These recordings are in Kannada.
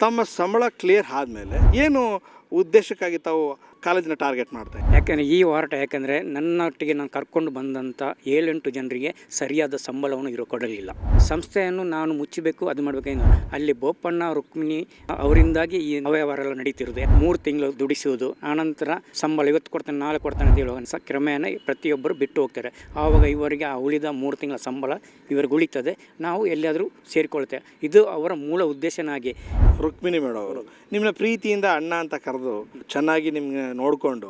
ತಮ್ಮ ಸಂಬಳ ಕ್ಲಿಯರ್ ಆದಮೇಲೆ ಏನು ಉದ್ದೇಶಕ್ಕಾಗಿ ತಾವು ಕಾಲೇಜಿನ ಟಾರ್ಗೆಟ್ ಮಾಡ್ತಾರೆ? ಯಾಕೆಂದರೆ ಈ ಹೋರಾಟ ಯಾಕೆಂದರೆ ನನ್ನೊಟ್ಟಿಗೆ ನಾನು ಕರ್ಕೊಂಡು ಬಂದಂಥ 7-8 ಜನರಿಗೆ ಸರಿಯಾದ ಸಂಬಳವನ್ನು ಕೊಡಲಿಲ್ಲ. ಸಂಸ್ಥೆಯನ್ನು ನಾನು ಮುಚ್ಚಬೇಕು, ಅದು ಮಾಡಬೇಕೇನು. ಅಲ್ಲಿ ಬೋಪಣ್ಣ ರುಕ್ಮಿಣಿ ಅವರಿಂದಾಗಿ ಈ ಅವ್ಯವಹಾರ ನಡೀತಿರುತ್ತೆ. 3 ತಿಂಗಳು ದುಡಿಸುವುದು, ಆನಂತರ ಸಂಬಳ ಇವತ್ತು ಕೊಡ್ತಾನೆ ನಾಳೆ ಕೊಡ್ತಾನೆ ಅಂತ ಹೇಳುವಾಗ ಕ್ರಮೇಣ ಪ್ರತಿಯೊಬ್ಬರು ಬಿಟ್ಟು ಹೋಗ್ತಾರೆ. ಆವಾಗ ಇವರಿಗೆ ಆ ಉಳಿದ 3 ತಿಂಗಳ ಸಂಬಳ ಇವರಿಗೆ ಉಳಿತದೆ, ನಾವು ಎಲ್ಲಿಯಾದರೂ ಸೇರಿಕೊಳ್ತೇವೆ. ಇದು ಅವರ ಮೂಲ ಉದ್ದೇಶನಾಗಿ. ರುಕ್ಮಿಣಿ ಮೇಡಮ್ ಅವರು ನಿಮ್ಮನ್ನ ಪ್ರೀತಿಯಿಂದ ಅಣ್ಣ ಅಂತ ಕರೆದು ಚೆನ್ನಾಗಿ ನಿಮ್ಗೆ ನೋಡಿಕೊಂಡು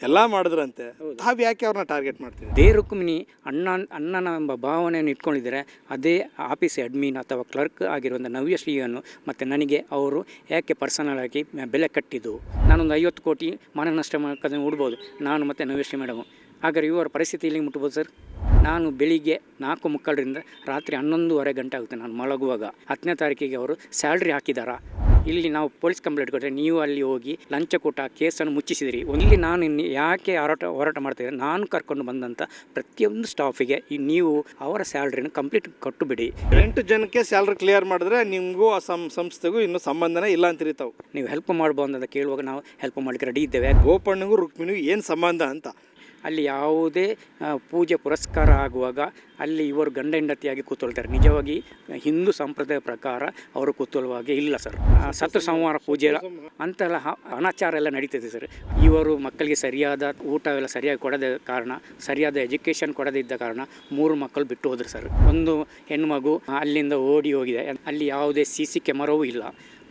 ಎಲ್ಲ ಮಾಡಿದ್ರಂತೆ, ತಾವು ಯಾಕೆ ಅವ್ರನ್ನ ಟಾರ್ಗೆಟ್ ಮಾಡ್ತೀವಿ? ದೇ ರುಕ್ಮಿಣಿ ಅಣ್ಣನ ಎಂಬ ಭಾವನೆಯನ್ನು ಇಟ್ಕೊಂಡಿದ್ದಾರೆ. ಅದೇ ಆಫೀಸ್ ಅಡ್ಮಿನ್ ಅಥವಾ ಕ್ಲರ್ಕ್ ಆಗಿರುವಂಥ ನವ್ಯಶ್ರೀಯನ್ನು ಮತ್ತು ನನಗೆ ಅವರು ಯಾಕೆ ಪರ್ಸನಲ್ ಆಗಿ ಬೆಲೆ ಕಟ್ಟಿದ್ದು. ನಾನೊಂದು 50 ಕೋಟಿ ಮಾನನಷ್ಟ ಅದನ್ನು ಉಡ್ಬೋದು ನಾನು ಮತ್ತು ನವ್ಯಶ್ರೀ ಮೇಡಮು. ಹಾಗಾದ್ರೆ ಇವರ ಪರಿಸ್ಥಿತಿ ಇಲ್ಲಿಗೆ ಮುಟ್ಬೋದು ಸರ್. ನಾನು ಬೆಳಿಗ್ಗೆ 4:30ರಿಂದ ರಾತ್ರಿ 11:30 ಗಂಟೆ ಆಗುತ್ತೆ ನಾನು ಮಲಗುವಾಗ. 10ನೇ ತಾರೀಕಿಗೆ ಅವರು ಸ್ಯಾಲ್ರಿ ಹಾಕಿದಾರಾ? ಇಲ್ಲಿ ನಾವು ಪೊಲೀಸ್ ಕಂಪ್ಲೇಂಟ್ ಕೊಟ್ಟರೆ ನೀವು ಅಲ್ಲಿ ಹೋಗಿ ಲಂಚ ಕೊಟ್ಟ ಕೇಸನ್ನು ಮುಚ್ಚಿಸಿದಿರಿ. ಇಲ್ಲಿ ನಾನು ಯಾಕೆ ಹೋರಾಟ ಮಾಡ್ತಾಯಿದ್ದೆ, ನಾನು ಕರ್ಕೊಂಡು ಬಂದಂಥ ಪ್ರತಿಯೊಂದು ಸ್ಟಾಫಿಗೆ ನೀವು ಅವರ ಸ್ಯಾಲ್ರಿನ ಕಂಪ್ಲೀಟ್ ಕೊಟ್ಟುಬಿಡಿ. 8 ಜನಕ್ಕೆ ಸ್ಯಾಲ್ರಿ ಕ್ಲಿಯರ್ ಮಾಡಿದ್ರೆ ನಿಮಗೂ ಆ ಸಂಸ್ಥೆಗೂ ಇನ್ನೂ ಸಂಬಂಧನೇ ಇಲ್ಲ ಅಂತೀರಿ ತಾವು. ನೀವು ಹೆಲ್ಪ್ ಮಾಡ್ಬೋದು ಅಂತ ಕೇಳುವಾಗ ನಾವು ಹೆಲ್ಪ್ ಮಾಡಲಿಕ್ಕೆ ರೆಡಿ ಇದ್ದೇವೆ. ಗೋಪಣ್ಣಗೂ ರುಕ್ಮಿಣಿಗೂ ಏನು ಸಂಬಂಧ ಅಂತ. ಅಲ್ಲಿ ಯಾವುದೇ ಪೂಜೆ ಪುರಸ್ಕಾರ ಆಗುವಾಗ ಅಲ್ಲಿ ಇವರು ಗಂಡ ಹೆಂಡತಿಯಾಗಿ ಕೂತ್ಕೊಳ್ತಾರೆ. ನಿಜವಾಗಿ ಹಿಂದೂ ಸಂಪ್ರದಾಯ ಪ್ರಕಾರ ಅವರು ಕೂತ್ಕೊಳ್ಳುವಾಗೆ ಇಲ್ಲ ಸರ್. ಸತ್ತು ಸಂಹಾರ ಪೂಜೆ ಅಂತೆಲ್ಲ ಅನಾಚಾರ ಎಲ್ಲ ನಡೀತಿದೆ ಸರ್. ಇವರು ಮಕ್ಕಳಿಗೆ ಸರಿಯಾದ ಊಟವೆಲ್ಲ ಸರಿಯಾಗಿ ಕೊಡದ ಕಾರಣ, ಸರಿಯಾದ ಎಜುಕೇಷನ್ ಕೊಡದೇ ಇದ್ದ ಕಾರಣ 3 ಮಕ್ಕಳು ಬಿಟ್ಟು ಹೋದರು ಸರ್. ಒಂದು ಹೆಣ್ಣುಮಗು ಅಲ್ಲಿಂದ ಓಡಿ ಹೋಗಿದೆ. ಅಲ್ಲಿ ಯಾವುದೇ CC ಕ್ಯಾಮರಾವೂ ಇಲ್ಲ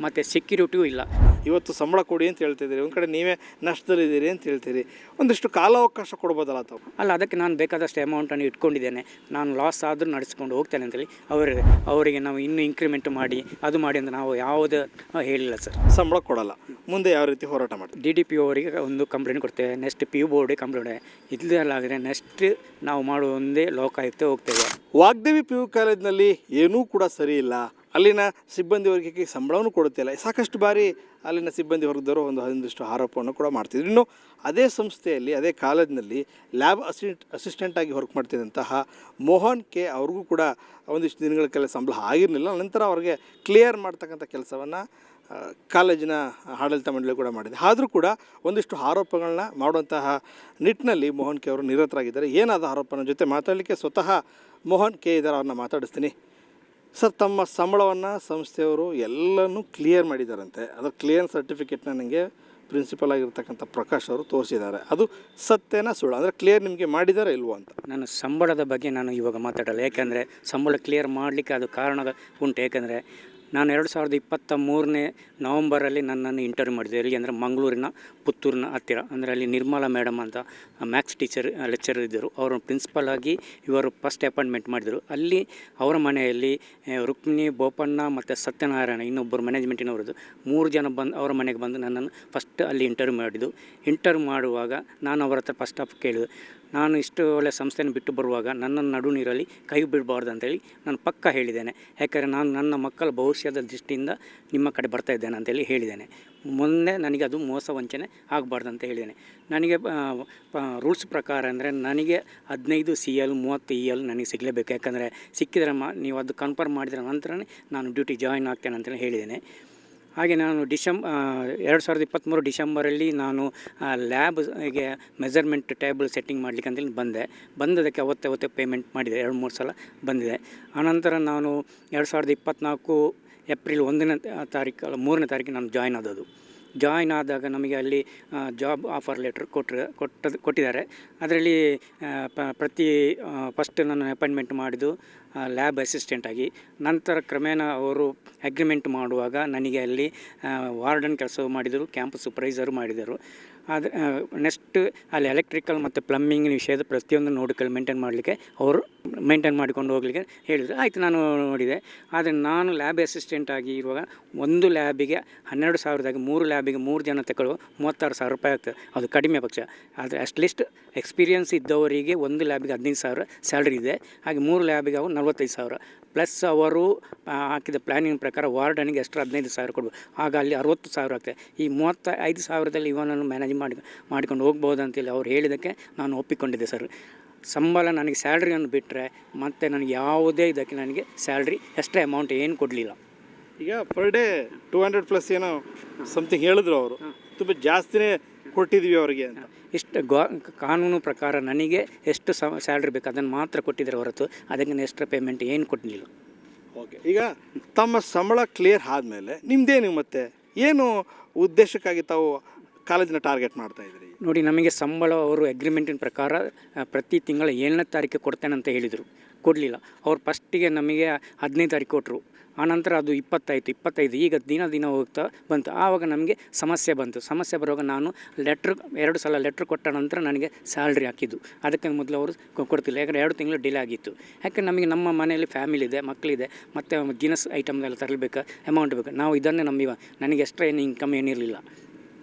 ಮತ್ತು ಸೆಕ್ಯೂರಿಟಿಯೂ ಇಲ್ಲ. ಇವತ್ತು ಸಂಬಳ ಕೊಡಿ ಅಂತ ಹೇಳ್ತಿದ್ದೀರಿ, ಒಂದು ಕಡೆ ನೀವೇ ನಷ್ಟದಲ್ಲಿದ್ದೀರಿ ಅಂತ ಹೇಳ್ತೀರಿ. ಒಂದಿಷ್ಟು ಕಾಲಾವಕಾಶ ಕೊಡ್ಬೋದಲ್ಲ ತಾವು? ಅಲ್ಲ, ಅದಕ್ಕೆ ನಾನು ಬೇಕಾದಷ್ಟು ಅಮೌಂಟನ್ನು ಇಟ್ಕೊಂಡಿದ್ದೇನೆ. ನಾನು ಲಾಸ್ ಆದರೂ ನಡೆಸ್ಕೊಂಡು ಹೋಗ್ತೇನೆ ಅಂತೇಳಿ ಅವರಿಗೆ ನಾವು ಇನ್ನೂ ಇಂಕ್ರಿಮೆಂಟ್ ಮಾಡಿ ಅದು ಮಾಡಿ ಅಂತ ನಾವು ಯಾವುದೇ ಹೇಳಿಲ್ಲ ಸರ್. ಸಂಬಳ ಕೊಡಲ್ಲ, ಮುಂದೆ ಯಾವ ರೀತಿ ಹೋರಾಟ ಮಾಡ್ತೀವಿ? DDPO ಅವರಿಗೆ ಒಂದು ಕಂಪ್ಲೇಂಟ್ ಕೊಡ್ತೇವೆ. ನೆಕ್ಸ್ಟ್ PU ಬೋರ್ಡಿಗೆ ಕಂಪ್ಲೇಂಟ್. ಇದೆಲ್ಲಾದರೆ ನೆಕ್ಸ್ಟ್ ನಾವು ಮಾಡುವ ಒಂದೇ ಲೋಕಾಯುಕ್ತ ಹೋಗ್ತೇವೆ. ವಾಗ್ದೇವಿ PU ಕಾಲೇಜಿನಲ್ಲಿ ಏನೂ ಕೂಡ ಸರಿ ಇಲ್ಲ. ಅಲ್ಲಿನ ಸಿಬ್ಬಂದಿ ವರ್ಗಕ್ಕೆ ಸಂಬಳವನ್ನು ಕೊಡುತ್ತಿಲ್ಲ. ಸಾಕಷ್ಟು ಬಾರಿ ಅಲ್ಲಿನ ಸಿಬ್ಬಂದಿ ವರ್ಗದವರು ಒಂದಿಷ್ಟು ಆರೋಪವನ್ನು ಕೂಡ ಮಾಡ್ತಿದ್ರು. ಇನ್ನು ಅದೇ ಸಂಸ್ಥೆಯಲ್ಲಿ ಅದೇ ಕಾಲೇಜಿನಲ್ಲಿ ಲ್ಯಾಬ್ ಅಸಿಸ್ಟೆಂಟ್ ಆಗಿ ವರ್ಕ್ ಮಾಡ್ತಿದ್ದಂತಹ ಮೋಹನ್ ಕೆ ಅವ್ರಿಗೂ ಕೂಡ ಒಂದಿಷ್ಟು ದಿನಗಳ ಕೆಲ ಸಂಬಳ ಆಗಿರಲಿಲ್ಲ. ನಂತರ ಅವ್ರಿಗೆ ಕ್ಲಿಯರ್ ಮಾಡ್ತಕ್ಕಂಥ ಕೆಲಸವನ್ನು ಕಾಲೇಜಿನ ಆಡಳಿತ ಮಂಡಳಿ ಕೂಡ ಮಾಡಿದೆ. ಆದರೂ ಕೂಡ ಒಂದಿಷ್ಟು ಆರೋಪಗಳನ್ನ ಮಾಡುವಂತಹ ನಿಟ್ಟಿನಲ್ಲಿ ಮೋಹನ್ ಕೆ ಅವರು ನಿರತರಾಗಿದ್ದಾರೆ. ಏನಾದ ಆರೋಪನ ಜೊತೆ ಮಾತಾಡಲಿಕ್ಕೆ ಸ್ವತಃ ಮೋಹನ್ ಕೆ ಇದ್ದಾರೆ, ಅವ್ರನ್ನ ಮಾತಾಡಿಸ್ತೀನಿ. ಸರ್, ತಮ್ಮ ಸಂಬಳವನ್ನು ಸಂಸ್ಥೆಯವರು ಎಲ್ಲನೂ ಕ್ಲಿಯರ್ ಮಾಡಿದ್ದಾರಂತೆ. ಅದರ ಕ್ಲಿಯರ್ ಸರ್ಟಿಫಿಕೇಟ್ನ ನನಗೆ ಪ್ರಿನ್ಸಿಪಲ್ ಆಗಿರ್ತಕ್ಕಂಥ ಪ್ರಕಾಶ್ ಅವರು ತೋರಿಸಿದ್ದಾರೆ. ಅದು ಸತ್ಯನ ಸುಳ್ಳು? ಅಂದರೆ ಕ್ಲಿಯರ್ ನಿಮಗೆ ಮಾಡಿದ್ದಾರೆ ಇಲ್ವೋ ಅಂತ. ನಾನು ಸಂಬಳದ ಬಗ್ಗೆ ನಾನು ಇವಾಗ ಮಾತಾಡಲ್ಲ. ಯಾಕೆಂದರೆ ಸಂಬಳ ಕ್ಲಿಯರ್ ಮಾಡಲಿಕ್ಕೆ ಅದು ಕಾರಣ ಉಂಟು. ಯಾಕೆಂದರೆ ನಾನು 2023 ನವಂಬರಲ್ಲಿ ನನ್ನನ್ನು ಇಂಟರ್ವ್ಯೂ ಮಾಡಿದೆ. ಎಲ್ಲಿ ಅಂದರೆ ಮಂಗಳೂರಿನ ಪುತ್ತೂರಿನ ಹತ್ತಿರ. ಅಂದರೆ ಅಲ್ಲಿ ನಿರ್ಮಲಾ ಮೇಡಮ್ ಅಂತ ಮ್ಯಾಥ್ಸ್ ಲೆಕ್ಚರ್ ಇದ್ದರು. ಅವರು ಪ್ರಿನ್ಸಿಪಲ್ ಆಗಿ ಇವರು ಫಸ್ಟ್ ಅಪಾಯಿಂಟ್ಮೆಂಟ್ ಮಾಡಿದರು. ಅಲ್ಲಿ ಅವರ ಮನೆಯಲ್ಲಿ ರುಕ್ಮಿಣಿ, ಬೋಪಣ್ಣ ಮತ್ತು ಸತ್ಯನಾರಾಯಣ ಇನ್ನೊಬ್ಬರು ಮ್ಯಾನೇಜ್ಮೆಂಟಿನವರದ್ದು 3 ಜನ ಬಂದು ಅವರ ಮನೆಗೆ ಬಂದು ನನ್ನನ್ನು ಫಸ್ಟ್ ಅಲ್ಲಿ ಇಂಟರ್ವ್ಯೂ ಮಾಡಿದ್ದು. ಇಂಟರ್ವ್ಯೂ ಮಾಡುವಾಗ ನಾನು ಅವರ ಹತ್ರ ಫಸ್ಟ್ ಆಫ್ ಕೇಳಿದೆ, ನಾನು ಇಷ್ಟು ಒಳ್ಳೆಯ ಸಂಸ್ಥೆಯನ್ನು ಬಿಟ್ಟು ಬರುವಾಗ ನನ್ನನ್ನು ನಡು ನೀರಲ್ಲಿ ಕೈ ಬಿಡಬಾರ್ದು ಅಂತೇಳಿ ನಾನು ಪಕ್ಕ ಹೇಳಿದ್ದೇನೆ. ಯಾಕಂದರೆ ನಾನು ನನ್ನ ಮಕ್ಕಳ ಭವಿಷ್ಯದ ದೃಷ್ಟಿಯಿಂದ ನಿಮ್ಮ ಕಡೆ ಬರ್ತಾ ಇದ್ದೇನೆ ಅಂತೇಳಿ ಹೇಳಿದ್ದೇನೆ. ಮುಂದೆ ನನಗೆ ಅದು ಮೋಸ ವಂಚನೆ ಆಗಬಾರ್ದು ಅಂತ ಹೇಳಿದ್ದೇನೆ. ನನಗೆ ರೂಲ್ಸ್ ಪ್ರಕಾರ ಅಂದರೆ ನನಗೆ 15 CL 30 EL ನನಗೆ ಸಿಗಲೇಬೇಕು. ಯಾಕಂದರೆ ಸಿಕ್ಕಿದರೆ ನೀವು ಅದು ಕನ್ಫರ್ಮ್ ಮಾಡಿದ ನಂತರನೇ ನಾನು ಡ್ಯೂಟಿ ಜಾಯಿನ್ ಆಗ್ತೇನೆ ಅಂತೇಳಿ ಹೇಳಿದ್ದೇನೆ. ಹಾಗೆ ನಾನು 2023 ಡಿಸೆಂಬರಲ್ಲಿ ನಾನು ಲ್ಯಾಬ್ಗೆ ಮೆಜರ್ಮೆಂಟ್ ಟೇಬಲ್ ಸೆಟ್ಟಿಂಗ್ ಮಾಡಲಿಕ್ಕೆ ಅಂತೇಳಿ ಬಂದದಕ್ಕೆ ಅವತ್ತೇ ಪೇಮೆಂಟ್ ಮಾಡಿದೆ. 2-3 ಸಲ ಬಂದಿದೆ. ಆನಂತರ ನಾನು 2024 ಏಪ್ರಿಲ್ 1ನೇ ತಾರೀಕು 3ನೇ ತಾರೀಕು ನಾನು ಜಾಯಿನ್ ಆದಾಗ ನಮಗೆ ಅಲ್ಲಿ ಜಾಬ್ ಆಫರ್ ಲೆಟ್ರ್ ಕೊಟ್ಟಿದ್ದಾರೆ. ಅದರಲ್ಲಿ ಫಸ್ಟ್ ನಾನು ಅಪಾಯಿಂಟ್ಮೆಂಟ್ ಮಾಡಿದ್ದು ಲ್ಯಾಬ್ ಅಸಿಸ್ಟೆಂಟ್ ಆಗಿ. ನಂತರ ಕ್ರಮೇಣ ಅವರು ಅಗ್ರಿಮೆಂಟ್ ಮಾಡುವಾಗ ನನಗೆ ಅಲ್ಲಿ ವಾರ್ಡನ್ ಕೆಲಸ ಮಾಡಿದರು, ಕ್ಯಾಂಪಸ್ ಸೂಪರ್ವೈಸರು ಮಾಡಿದರು. ಆದರೆ ನೆಕ್ಸ್ಟ್ ಅಲ್ಲಿ ಎಲೆಕ್ಟ್ರಿಕಲ್ ಮತ್ತು ಪ್ಲಂಬಿಂಗ್ ವಿಷಯದ ಪ್ರತಿಯೊಂದು ಮೇಂಟೈನ್ ಮಾಡಲಿಕ್ಕೆ ಅವರು ಮೇಂಟೈನ್ ಮಾಡಿಕೊಂಡು ಹೋಗಲಿಕ್ಕೆ ಹೇಳಿದರು. ಆಯಿತು, ನಾನು ನೋಡಿದೆ. ಆದರೆ ನಾನು ಲ್ಯಾಬ್ ಅಸಿಸ್ಟೆಂಟ್ ಆಗಿ ಇರುವಾಗ ಒಂದು ಲ್ಯಾಬಿಗೆ 12,000ದಾಗಿ 3 ಲ್ಯಾಬಿಗೆ 3 ಜನ ತಗೊಳ್ಳುವ 36,000 ರೂಪಾಯಿ ಆಗ್ತದೆ. ಅದು ಕಡಿಮೆ ಪಕ್ಷ. ಆದರೆ ಅಟ್ಲೀಸ್ಟ್ ಎಕ್ಸ್ಪೀರಿಯನ್ಸ್ ಇದ್ದವರಿಗೆ ಒಂದು ಲ್ಯಾಬಿಗೆ 15,000 ಸ್ಯಾಲ್ರಿ ಇದೆ. ಹಾಗೆ 3 ಲ್ಯಾಬಿಗೆ ಅವು 45,000 ಪ್ಲಸ್ ಅವರು ಹಾಕಿದ ಪ್ಲ್ಯಾನಿಂಗ್ ಪ್ರಕಾರ ವಾರ್ಡನಿಗೆ ಎಕ್ಸ್ಟ್ರಾ 15,000 ಕೊಡ್ಬೋದು. ಆಗ ಅಲ್ಲಿ 60,000 ಆಗ್ತದೆ. ಈ 35,000ದಲ್ಲಿ ಇವನನ್ನು ಮ್ಯಾನೇಜ್ ಮಾಡಿಕೊಂಡು ಹೋಗ್ಬೋದು ಅಂತೇಳಿ ಅವ್ರು ಹೇಳಿದ್ದಕ್ಕೆ ನಾನು ಒಪ್ಪಿಕೊಂಡಿದ್ದೆ ಸರ್. ಸಂಬಳ ನನಗೆ ಸ್ಯಾಲ್ರಿಯನ್ನು ಬಿಟ್ಟರೆ ಮತ್ತು ನನಗೆ ಯಾವುದೇ ಇದಕ್ಕೆ ನನಗೆ ಸ್ಯಾಲ್ರಿ ಎಕ್ಸ್ಟ್ರಾ ಅಮೌಂಟ್ ಏನು ಕೊಡಲಿಲ್ಲ. ಈಗ ಪರ್ ಡೇ 200+ ಏನೋ ಸಮಥಿಂಗ್ ಹೇಳಿದ್ರು ಅವರು, ತುಂಬ ಜಾಸ್ತಿನೇ ಕೊಟ್ಟಿದ್ವಿ ಅವರಿಗೆ ಅಂತ. ಇಷ್ಟು ಕಾನೂನು ಪ್ರಕಾರ ನನಗೆ ಎಷ್ಟು ಸ್ಯಾಲ್ರಿ ಬೇಕು ಅದನ್ನು ಮಾತ್ರ ಕೊಟ್ಟಿದ್ದಾರೆ ಹೊರತು ಅದಕ್ಕೆ ಎಕ್ಸ್ಟ್ರಾ ಪೇಮೆಂಟ್ ಏನು ಕೊಟ್ಟಿಲ್ಲ. ಓಕೆ, ಈಗ ತಮ್ಮ ಸಂಬಳ ಕ್ಲಿಯರ್ ಆದಮೇಲೆ ನಿಮ್ಮದೇನು ಮತ್ತೆ ಏನು ಉದ್ದೇಶಕ್ಕಾಗಿ ತಾವು ಕಾಲೇಜಿನ ಟಾರ್ಗೆಟ್ ಮಾಡ್ತಾ ಇದ್ದೀರಿ? ನೋಡಿ, ನಮಗೆ ಸಂಬಳ ಅವರು ಅಗ್ರಿಮೆಂಟಿನ ಪ್ರಕಾರ ಪ್ರತಿ ತಿಂಗಳ 7ನೇ ತಾರೀಕು ಕೊಡ್ತೇನೆ ಅಂತ ಹೇಳಿದರು, ಕೊಡಲಿಲ್ಲ. ಅವ್ರು ಫಸ್ಟಿಗೆ ನಮಗೆ 15ನೇ ತಾರೀಕು ಕೊಟ್ಟರು, ಆನಂತರ ಅದು 25, ಈಗ ದಿನ ಹೋಗ್ತಾ ಬಂತು. ಆವಾಗ ನಮಗೆ ಸಮಸ್ಯೆ ಬರುವಾಗ ನಾನು 2 ಸಲ ಲೆಟ್ರ್ ಕೊಟ್ಟ ನಂತರ ನನಗೆ ಸ್ಯಾಲ್ರಿ ಹಾಕಿದ್ದು. ಅದಕ್ಕೆ ಮೊದಲು ಅವರು ಕೊಡ್ತಿಲ್ಲ, ಯಾಕಂದರೆ 2 ತಿಂಗಳು ಡಿಲೇ ಆಗಿತ್ತು. ಯಾಕಂದರೆ ನಮಗೆ ನಮ್ಮ ಮನೆಯಲ್ಲಿ ಫ್ಯಾಮಿಲಿ ಇದೆ, ಮಕ್ಕಳಿದೆ, ಮತ್ತು ದಿನಸ್ ಐಟಮ್ನೆಲ್ಲ ತರಬೇಕು, ಅಮೌಂಟ್ ಬೇಕು. ನಾವು ಇದನ್ನೇ ನಂಬಿವ, ನನಗೆ ಎಕ್ಸ್ಟ್ರಾ ಏನು ಇನ್ಕಮ್ ಏನಿರಲಿಲ್ಲ.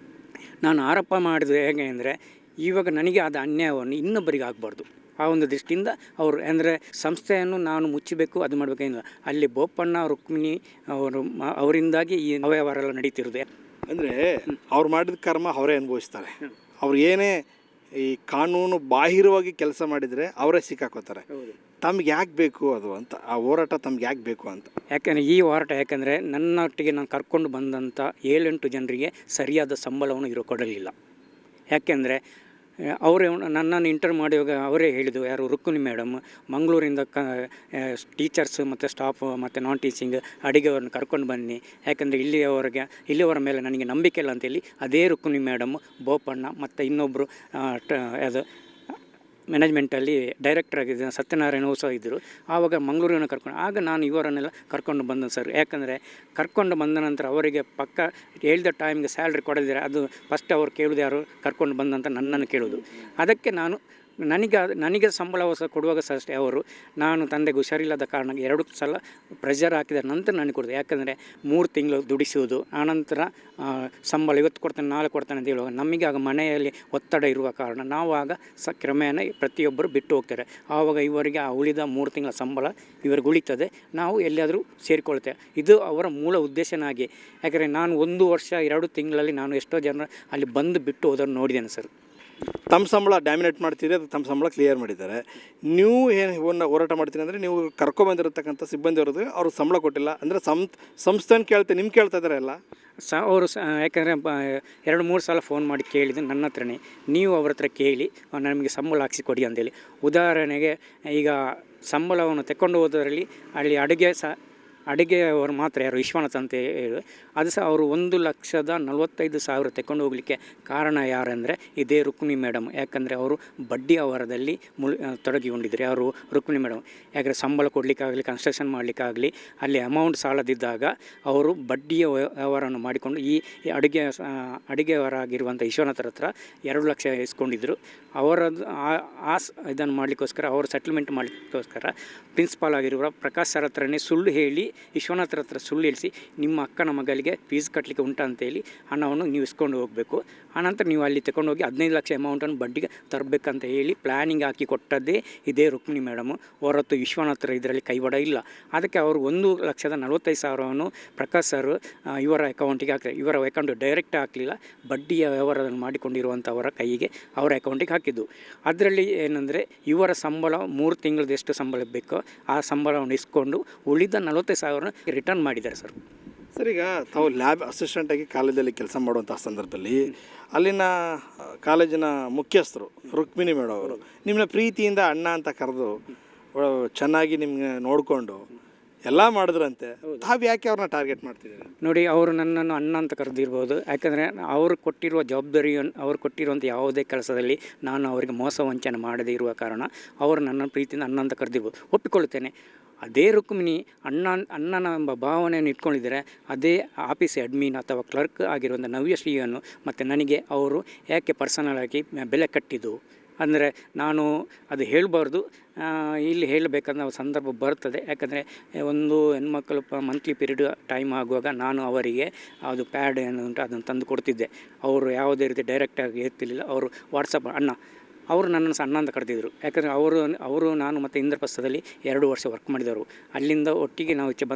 ನಾನು ಆರೋಪ ಮಾಡಿದೆ ಹೇಗೆ ಅಂದರೆ, ಇವಾಗ ನನಗೆ ಆದ ಅನ್ಯಾಯವನ್ನು ಇನ್ನೊಬ್ಬರಿಗೆ ಆಗಬಾರ್ದು. ಆ ಒಂದು ದೃಷ್ಟಿಯಿಂದ ಅವರು ಅಂದರೆ ಸಂಸ್ಥೆಯನ್ನು ನಾನು ಮುಚ್ಚಬೇಕು, ಅದು ಮಾಡಬೇಕೇನಿಲ್ಲ. ಅಲ್ಲಿ ಬೋಪಣ್ಣ ರುಕ್ಮಿಣಿ ಅವರಿಂದಾಗಿ ಈ ಅವ್ಯವಹಾರ ನಡೀತಿರೋದೆ. ಅಂದರೆ ಅವ್ರು ಮಾಡಿದ ಕರ್ಮ ಅವರೇ ಅನುಭವಿಸ್ತಾರೆ. ಅವ್ರು ಏನೇ ಈ ಕಾನೂನು ಬಾಹಿರವಾಗಿ ಕೆಲಸ ಮಾಡಿದರೆ ಅವರೇ ಸಿಕ್ಕಾಕೋತಾರೆ. ತಮ್ಗೆ ಯಾಕೆ ಬೇಕು ಅದು ಅಂತ, ಆ ಹೋರಾಟ ತಮ್ಗೆ ಯಾಕೆ ಬೇಕು ಅಂತ? ಯಾಕೆಂದರೆ ಈ ಹೋರಾಟ ಯಾಕೆಂದರೆ ನನ್ನೊಟ್ಟಿಗೆ ನಾನು ಕರ್ಕೊಂಡು ಬಂದಂಥ 7-8 ಜನರಿಗೆ ಸರಿಯಾದ ಸಂಬಳವನ್ನು ಕೊಡಲಿಲ್ಲ. ಯಾಕೆಂದರೆ ಅವರೇ ನನ್ನನ್ನು ಇಂಟರ್ವ್ಯೂ ಮಾಡುವಾಗ ಅವರೇ ಹೇಳಿದರು, ಯಾರು ರುಕ್ಮಿಣಿ ಮೇಡಮ್, ಮಂಗಳೂರಿಂದ ಟೀಚರ್ಸ್ ಮತ್ತು ಸ್ಟಾಫ್ ಮತ್ತು ನಾನ್ ಟೀಚಿಂಗ್ ಅಡಿಗೆಯವ್ರನ್ನ ಕರ್ಕೊಂಡು ಬನ್ನಿ, ಯಾಕೆಂದರೆ ಇಲ್ಲಿಯವರ ಮೇಲೆ ನನಗೆ ನಂಬಿಕೆ ಇಲ್ಲ ಅಂತೇಳಿ ಅದೇ ರುಕ್ಮಿಣಿ ಮೇಡಮ್, ಬೋಪಣ್ಣ ಮತ್ತು ಇನ್ನೊಬ್ಬರು ಅದು ಮ್ಯಾನೇಜ್ಮೆಂಟಲ್ಲಿ ಡೈರೆಕ್ಟರ್ ಆಗಿದ್ದ ಸತ್ಯನಾರಾಯಣ ಸಹ ಇದ್ದರು. ಆವಾಗ ಮಂಗಳೂರಿನ ಆಗ ನಾನು ಇವರನ್ನೆಲ್ಲ ಕರ್ಕೊಂಡು ಬಂದ ಸರ್. ಯಾಕಂದರೆ ಕರ್ಕೊಂಡು ಬಂದ ನಂತರ ಅವರಿಗೆ ಪಕ್ಕ ಹೇಳಿದ ಟೈಮ್ಗೆ ಸ್ಯಾಲ್ರಿ ಕೊಡದಿದ್ದಾರೆ, ಅದು ಫಸ್ಟ್ ಅವ್ರು ಕೇಳೋದು ಯಾರು, ಕರ್ಕೊಂಡು ಬಂದಂತ ನನ್ನನ್ನು ಕೇಳೋದು. ಅದಕ್ಕೆ ನನಗೆ ಸಂಬಳ ಕೊಡುವಾಗ ಸಹ ಅಷ್ಟೇ, ಅವರು ನಾನು ತಂದೆಗೆ ಹುಷಾರಿಲ್ಲದ ಕಾರಣ 2 ಸಲ ಪ್ರೆಷರ್ ಹಾಕಿದ ನಂತರ ನನಗೆ ಕೊಡೋದು. ಯಾಕಂದರೆ 3 ತಿಂಗಳು ದುಡಿಸುವುದು, ಆನಂತರ ಸಂಬಳ ಇವತ್ತು ಕೊಡ್ತಾನೆ ನಾಳೆ ಕೊಡ್ತಾನೆ ಅಂತ ಹೇಳುವಾಗ ನಮಗೆ ಆಗ ಮನೆಯಲ್ಲಿ ಒತ್ತಡ ಇರುವ ಕಾರಣ ನಾವು ಆಗ ಕ್ರಮೇಣ ಪ್ರತಿಯೊಬ್ಬರು ಬಿಟ್ಟು ಹೋಗ್ತಾರೆ. ಆವಾಗ ಇವರಿಗೆ ಆ ಉಳಿದ 3 ತಿಂಗಳ ಸಂಬಳ ಇವರಿಗೆ ಉಳಿತದೆ, ನಾವು ಎಲ್ಲಿಯಾದರೂ ಸೇರಿಕೊಳ್ತೇವೆ. ಇದು ಅವರ ಮೂಲ ಉದ್ದೇಶನಾಗಿ. ಯಾಕಂದರೆ ನಾನು 1 ವರ್ಷ 2 ತಿಂಗಳಲ್ಲಿ ನಾನು ಎಷ್ಟೋ ಜನ ಅಲ್ಲಿ ಬಂದು ಬಿಟ್ಟು ಹೋದನ್ನು ನೋಡಿದ್ದೇನೆ ಸರ್. ತಮ್ಮ ಸಂಬಳ ಡ್ಯಾಮಿನೇಟ್ ಮಾಡ್ತೀರಿ, ಅದು ತಮ್ಮ ಸಂಬಳ ಕ್ಲಿಯರ್ ಮಾಡಿದ್ದಾರೆ. ನೀವು ಏನು ಹೋರಾಟ ಮಾಡ್ತೀರಿ ಅಂದರೆ, ನೀವು ಕರ್ಕೊಬಂದಿರತಕ್ಕಂಥ ಸಿಬ್ಬಂದಿಯವ್ರದ್ದು ಅವ್ರು ಸಂಬಳ ಕೊಟ್ಟಿಲ್ಲ ಅಂದರೆ ಸಂಸ್ಥೆನ ಕೇಳ್ತೆ ನಿಮ್ಗೆ ಕೇಳ್ತಾ ಇದ್ದಾರೆ ಎಲ್ಲ ಅವರು ಯಾಕಂದರೆ 2-3 ಸಲ ಫೋನ್ ಮಾಡಿ ಕೇಳಿದ್ದು ನನ್ನ ಹತ್ರನೇ, ನೀವು ಅವ್ರ ಹತ್ರ ಕೇಳಿ ನಮಗೆ ಸಂಬಳ ಹಾಕ್ಸಿ ಕೊಡಿ ಅಂತೇಳಿ. ಉದಾಹರಣೆಗೆ ಈಗ ಸಂಬಳವನ್ನು ತೆಕ್ಕೊಂಡು ಹೋದರಲ್ಲಿ ಅಲ್ಲಿ ಅಡುಗೆಯವರು ಮಾತ್ರ, ಯಾರು ವಿಶ್ವನಾಥ್ ಅಂತ ಹೇಳಿ, ಅದು ಸಹ ಅವರು 1,45,000 ತೆಕ್ಕೊಂಡು ಹೋಗಲಿಕ್ಕೆ ಕಾರಣ ಯಾರೆಂದರೆ ಇದೇ ರುಕ್ಮಿಣಿ ಮೇಡಮ್. ಯಾಕಂದರೆ ಅವರು ಬಡ್ಡಿ ವ್ಯವಹಾರದಲ್ಲಿ ತೊಡಗಿಕೊಂಡಿದ್ರು. ಯಾರು ರುಕ್ಮಿಣಿ ಮೇಡಮ್. ಯಾಕಂದರೆ ಸಂಬಳ ಕೊಡಲಿಕ್ಕಾಗಲಿ, ಕನ್ಸ್ಟ್ರಕ್ಷನ್ ಮಾಡಲಿಕ್ಕಾಗಲಿ ಅಲ್ಲಿ ಅಮೌಂಟ್ ಸಾಲದಿದ್ದಾಗ ಅವರು ಬಡ್ಡಿಯ ವ್ಯವಹಾರವನ್ನು ಮಾಡಿಕೊಂಡು ಈ ಅಡುಗೆಯವರಾಗಿರುವಂಥ ವಿಶ್ವನಾಥರ ಹತ್ರ 2 ಲಕ್ಷ ಇಸ್ಕೊಂಡಿದ್ದರು. ಅವರದ್ದು ಇದನ್ನು ಮಾಡಲಿಕ್ಕೋಸ್ಕರ, ಅವರು ಸೆಟಲ್ಮೆಂಟ್ ಮಾಡಲಿಕ್ಕೋಸ್ಕರ ಪ್ರಿನ್ಸಿಪಾಲ್ ಆಗಿರುವ ಪ್ರಕಾಶ್ ಸರ್ ಹತ್ರನೇ ಸುಳ್ಳು ಹೇಳಿ, ವಿಶ್ವನಾಥರ ಹತ್ರ ಸುಳ್ಳು ಹೇಳಿಸಿ, ನಿಮ್ಮ ಅಕ್ಕನ ಮಗಳಿಗೆ ಫೀಸ್ ಕಟ್ಟಲಿಕ್ಕೆ ಉಂಟು ಅಂತೇಳಿ ಹಣವನ್ನು ನೀವು ಇಸ್ಕೊಂಡು ಹೋಗಬೇಕು, ಆನಂತರ ನೀವು ಅಲ್ಲಿ ತಗೊಂಡೋಗಿ 15 ಲಕ್ಷ ಅಮೌಂಟನ್ನು ಬಡ್ಡಿಗೆ ತರಬೇಕಂತ ಹೇಳಿ ಪ್ಲ್ಯಾನಿಂಗ್ ಹಾಕಿ ಕೊಟ್ಟದ್ದೇ ಇದೇ ರುಕ್ಮಿಣಿ ಮೇಡಮು. ಹೊರತು ವಿಶ್ವನಾಥರ ಇದರಲ್ಲಿ ಕೈವಾಡ ಇಲ್ಲ. ಅದಕ್ಕೆ ಅವರು 1,45,000 ಪ್ರಕಾಶ್ ಸರ್ ಇವರ ಅಕೌಂಟಿಗೆ ಹಾಕಿದೆ. ಇವರ ಅಕೌಂಟ್ ಡೈರೆಕ್ಟ್ ಹಾಕಲಿಲ್ಲ, ಬಡ್ಡಿಯ ವ್ಯವಹಾರವನ್ನು ಮಾಡಿಕೊಂಡಿರುವಂಥವರ ಕೈಗೆ, ಅವರ ಅಕೌಂಟಿಗೆ ಹಾಕಿದ್ದು. ಅದರಲ್ಲಿ ಏನಂದರೆ ಇವರ ಸಂಬಳ 3 ತಿಂಗಳದ್ದು ಎಷ್ಟು ಸಂಬಳ ಬೇಕೋ ಆ ಸಂಬಳವನ್ನು ಇಸ್ಕೊಂಡು ಉಳಿದ 45,000 ರಿಟರ್ನ್ ಮಾಡಿದ್ದಾರೆ ಸರ್. ಸರ್, ಈಗ ತಾವು ಲ್ಯಾಬ್ ಅಸಿಸ್ಟೆಂಟಾಗಿ ಕಾಲೇಜಲ್ಲಿ ಕೆಲಸ ಮಾಡುವಂಥ ಸಂದರ್ಭದಲ್ಲಿ ಅಲ್ಲಿನ ಕಾಲೇಜಿನ ಮುಖ್ಯಸ್ಥರು ರುಕ್ಮಿಣಿ ಮೇಡಮ್ ಅವರು ನಿಮ್ಮನ್ನ ಪ್ರೀತಿಯಿಂದ ಅಣ್ಣ ಅಂತ ಕರೆದು ಚೆನ್ನಾಗಿ ನಿಮ್ಗೆ ನೋಡಿಕೊಂಡು ಎಲ್ಲ ಮಾಡಿದ್ರಂತೆ. ತಾವು ಯಾಕೆ ಅವ್ರನ್ನ ಟಾರ್ಗೆಟ್ ಮಾಡ್ತಿದ್ದೀರಿ? ನೋಡಿ, ಅವರು ನನ್ನನ್ನು ಅಣ್ಣ ಅಂತ ಕರೆದಿರ್ಬೋದು. ಯಾಕಂದರೆ ಅವರು ಕೊಟ್ಟಿರುವ ಜವಾಬ್ದಾರಿಯನ್ನು, ಅವರು ಕೊಟ್ಟಿರುವಂಥ ಯಾವುದೇ ಕೆಲಸದಲ್ಲಿ ನಾನು ಅವರಿಗೆ ಮೋಸ ವಂಚನೆ ಮಾಡದೇ ಇರುವ ಕಾರಣ ಅವರು ನನ್ನ ಪ್ರೀತಿಯಿಂದ ಅಣ್ಣ ಅಂತ ಕರೆದಿರ್ಬೋದು, ಒಪ್ಪಿಕೊಳ್ಳುತ್ತೇನೆ. ಅದೇ ರುಕ್ಮಿಣಿ ಅಣ್ಣನ ಎಂಬ ಭಾವನೆಯನ್ನು ಇಟ್ಕೊಂಡಿದ್ದಾರೆ. ಅದೇ ಆಫೀಸ್ ಅಡ್ಮಿನ್ ಅಥವಾ ಕ್ಲರ್ಕ್ ಆಗಿರುವಂಥ ನವ್ಯಶ್ರೀಯನ್ನು ಮತ್ತು ನನಗೆ ಅವರು ಯಾಕೆ ಪರ್ಸನಲ್ ಆಗಿ ಬೆಲೆ ಕಟ್ಟಿದ್ದು ಅಂದರೆ ನಾನು ಅದು ಹೇಳಬಾರ್ದು, ಇಲ್ಲಿ ಹೇಳಬೇಕಂದ್ರೆ ಸಂದರ್ಭ ಬರ್ತದೆ. ಯಾಕಂದರೆ ಒಂದು ಹೆಣ್ಮಕ್ಕಳು ಮಂತ್ಲಿ ಪೀರಿಯಡ್ ಟೈಮ್ ಆಗುವಾಗ ನಾನು ಅವರಿಗೆ ಅದು ಪ್ಯಾಡ್ ಏನು ಉಂಟು ಅದನ್ನು ತಂದು ಕೊಡ್ತಿದ್ದೆ. ಅವರು ಯಾವುದೇ ರೀತಿ ಡೈರೆಕ್ಟಾಗಿ ಇರ್ತಿರ್ಲಿಲ್ಲ. ಅವರು ವಾಟ್ಸಪ್ ಅವರು ನನ್ನನ್ನು ಸಣ್ಣ ಅಂತ ಕರೆದಿದ್ದರು. ಯಾಕಂದರೆ ಅವರು ನಾನು ಮತ್ತು ಇಂದ್ರಪ್ರಸ್ಥದಲ್ಲಿ 2 ವರ್ಷ ವರ್ಕ್ ಮಾಡಿದವರು. ಅಲ್ಲಿಂದ ಒಟ್ಟಿಗೆ ನಾವು ಈಚೆ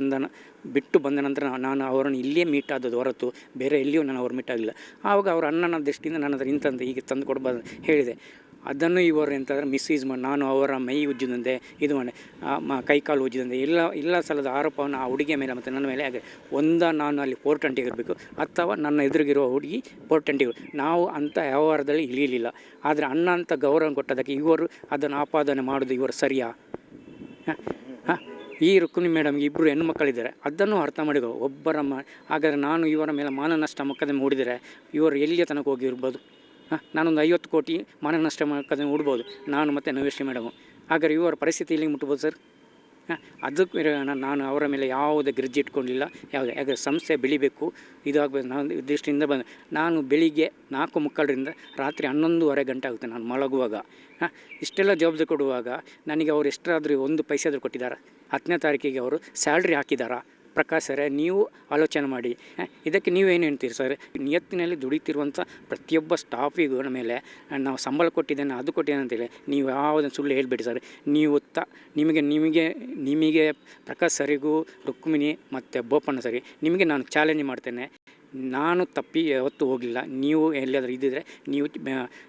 ಬಿಟ್ಟು ಬಂದ ನಂತರ ನಾನು ಅವರನ್ನು ಇಲ್ಲಿಯೇ ಮೀಟ್ ಆದದ್ದು ಹೊರತು ಬೇರೆ ಎಲ್ಲಿಯೂ ನಾನು ಅವ್ರು ಮೀಟ್ ಆಗಲಿಲ್ಲ. ಆವಾಗ ಅವರ ಅಣ್ಣನ ದೃಷ್ಟಿಯಿಂದ ನನ್ನ ಹತ್ರ ಇಂಥದ್ದು ಹೀಗೆ ತಂದು ಕೊಡ್ಬಾರ್ದು ಹೇಳಿದೆ. ಅದನ್ನು ಇವರು ಎಂತಂದರೆ ಮಿಸ್ಯೂಸ್ ಮಾಡಿ ನಾನು ಅವರ ಮೈ ಉಜ್ಜಿದಂತೆ ಇದು ಮಾಡಿ ಕೈಕಾಲು ಉಜ್ಜಿದಂತೆ ಇಲ್ಲ ಸಲದ ಆರೋಪವನ್ನು ಆ ಹುಡುಗಿಯ ಮೇಲೆ ಮತ್ತು ನನ್ನ ಮೇಲೆ ಹಾಗೆ ನಾನು ಅಲ್ಲಿ 420 ಇರಬೇಕು ಅಥವಾ ನನ್ನ ಎದುರಿಗಿರುವ ಹುಡುಗಿ 420. ನಾವು ಅಂಥ ವ್ಯವಹಾರದಲ್ಲಿ ಇಳಿಯಲಿಲ್ಲ. ಆದರೆ ಅಣ್ಣ ಅಂತ ಗೌರವ ಕೊಟ್ಟದಕ್ಕೆ ಇವರು ಅದನ್ನು ಆಪಾದನೆ ಮಾಡೋದು ಇವರು ಸರಿಯಾ? ಈ ರುಕ್ಮಿಣಿ ಮೇಡಮ್ಗೆ ಇಬ್ಬರು ಹೆಣ್ಣು ಮಕ್ಕಳಿದ್ದಾರೆ, ಅದನ್ನು ಅರ್ಥ ಮಾಡಿಕೊ. ಹಾಗಾದರೆ ನಾನು ಇವರ ಮೇಲೆ ಮಾನನಷ್ಟ ಮೊಕದ್ದಮೆ ಹೂಡಿದರೆ ಇವರು ಎಲ್ಲಿಯ ತನಕ ಹೋಗಿರ್ಬೋದು? ನಾನೊಂದು 50 ಕೋಟಿ ಮಾನನಷ್ಟ ಮೊಕದ್ದಮೆ ಹೂಡ್ಬೋದು ನಾನು ಮತ್ತು ನವೇಶ್ರೀ ಮೇಡಮು. ಹಾಗಾದ್ರೆ ಇವರ ಪರಿಸ್ಥಿತಿ ಎಲ್ಲಿಗೆ ಮುಟ್ಬೋದು ಸರ್? ಅದಕ್ಕೆ ನಾನು ಅವರ ಮೇಲೆ ಯಾವುದೇ ಗ್ರಿಡ್ಜ್ ಇಟ್ಕೊಂಡಿಲ್ಲ. ಯಾವುದೇ ಯಾಕಂದರೆ ಸಂಸ್ಥೆ ಬೆಳಿಬೇಕು, ಇದಾಗಬೇಕು ನಾನು ದೃಷ್ಟಿಯಿಂದ ನಾನು ಬೆಳಿಗ್ಗೆ 4:45ರಿಂದ ರಾತ್ರಿ 11:30 ಗಂಟೆ ಆಗುತ್ತೆ ನಾನು ಮಲಗುವಾಗ. ಇಷ್ಟೆಲ್ಲ ಜವಾಬ್ದಾರಿ ಕೊಡುವಾಗ ನನಗೆ ಅವರು ಎಷ್ಟಾದರೂ 1 ಪೈಸೆ ಆದರೂ ಕೊಟ್ಟಿದ್ದಾರೆ? 10ನೇ ತಾರೀಕಿಗೆ ಅವರು ಸ್ಯಾಲ್ರಿ ಹಾಕಿದ್ದಾರಾ? ಪ್ರಕಾಶ್ ಸರೇ, ನೀವು ಆಲೋಚನೆ ಮಾಡಿ. ಇದಕ್ಕೆ ನೀವೇನು ಹೇಳ್ತೀರಿ ಸರ್? ನಿಯತ್ತಿನಲ್ಲಿ ದುಡಿತಿರುವಂಥ ಪ್ರತಿಯೊಬ್ಬ ಸ್ಟಾಫಿಗೂ ಮೇಲೆ ನಾವು ಸಂಬಳ ಕೊಟ್ಟಿದ್ದೇನೆ ಅದು ಕೊಟ್ಟಿದ್ದೇನೆ ಅಂತೇಳಿ ನೀವು ಯಾವುದನ್ನು ಸುಳ್ಳು ಹೇಳ್ಬೇಡಿ ಸರ್. ನೀವು ನಿಮಗೆ ಪ್ರಕಾಶ್ ಸರಿಗೂ ರುಕ್ಮಿಣಿ ಮತ್ತು ಬೋಪಣ್ಣ ಸರಿ ನಿಮಗೆ ನಾನು ಚಾಲೆಂಜ್ ಮಾಡ್ತೇನೆ. ನಾನು ತಪ್ಪಿ ಯಾವತ್ತೂ ಹೋಗಲಿಲ್ಲ. ನೀವು ಎಲ್ಲಿಯಾದರೂ ಇದ್ದಿದ್ರೆ ನೀವು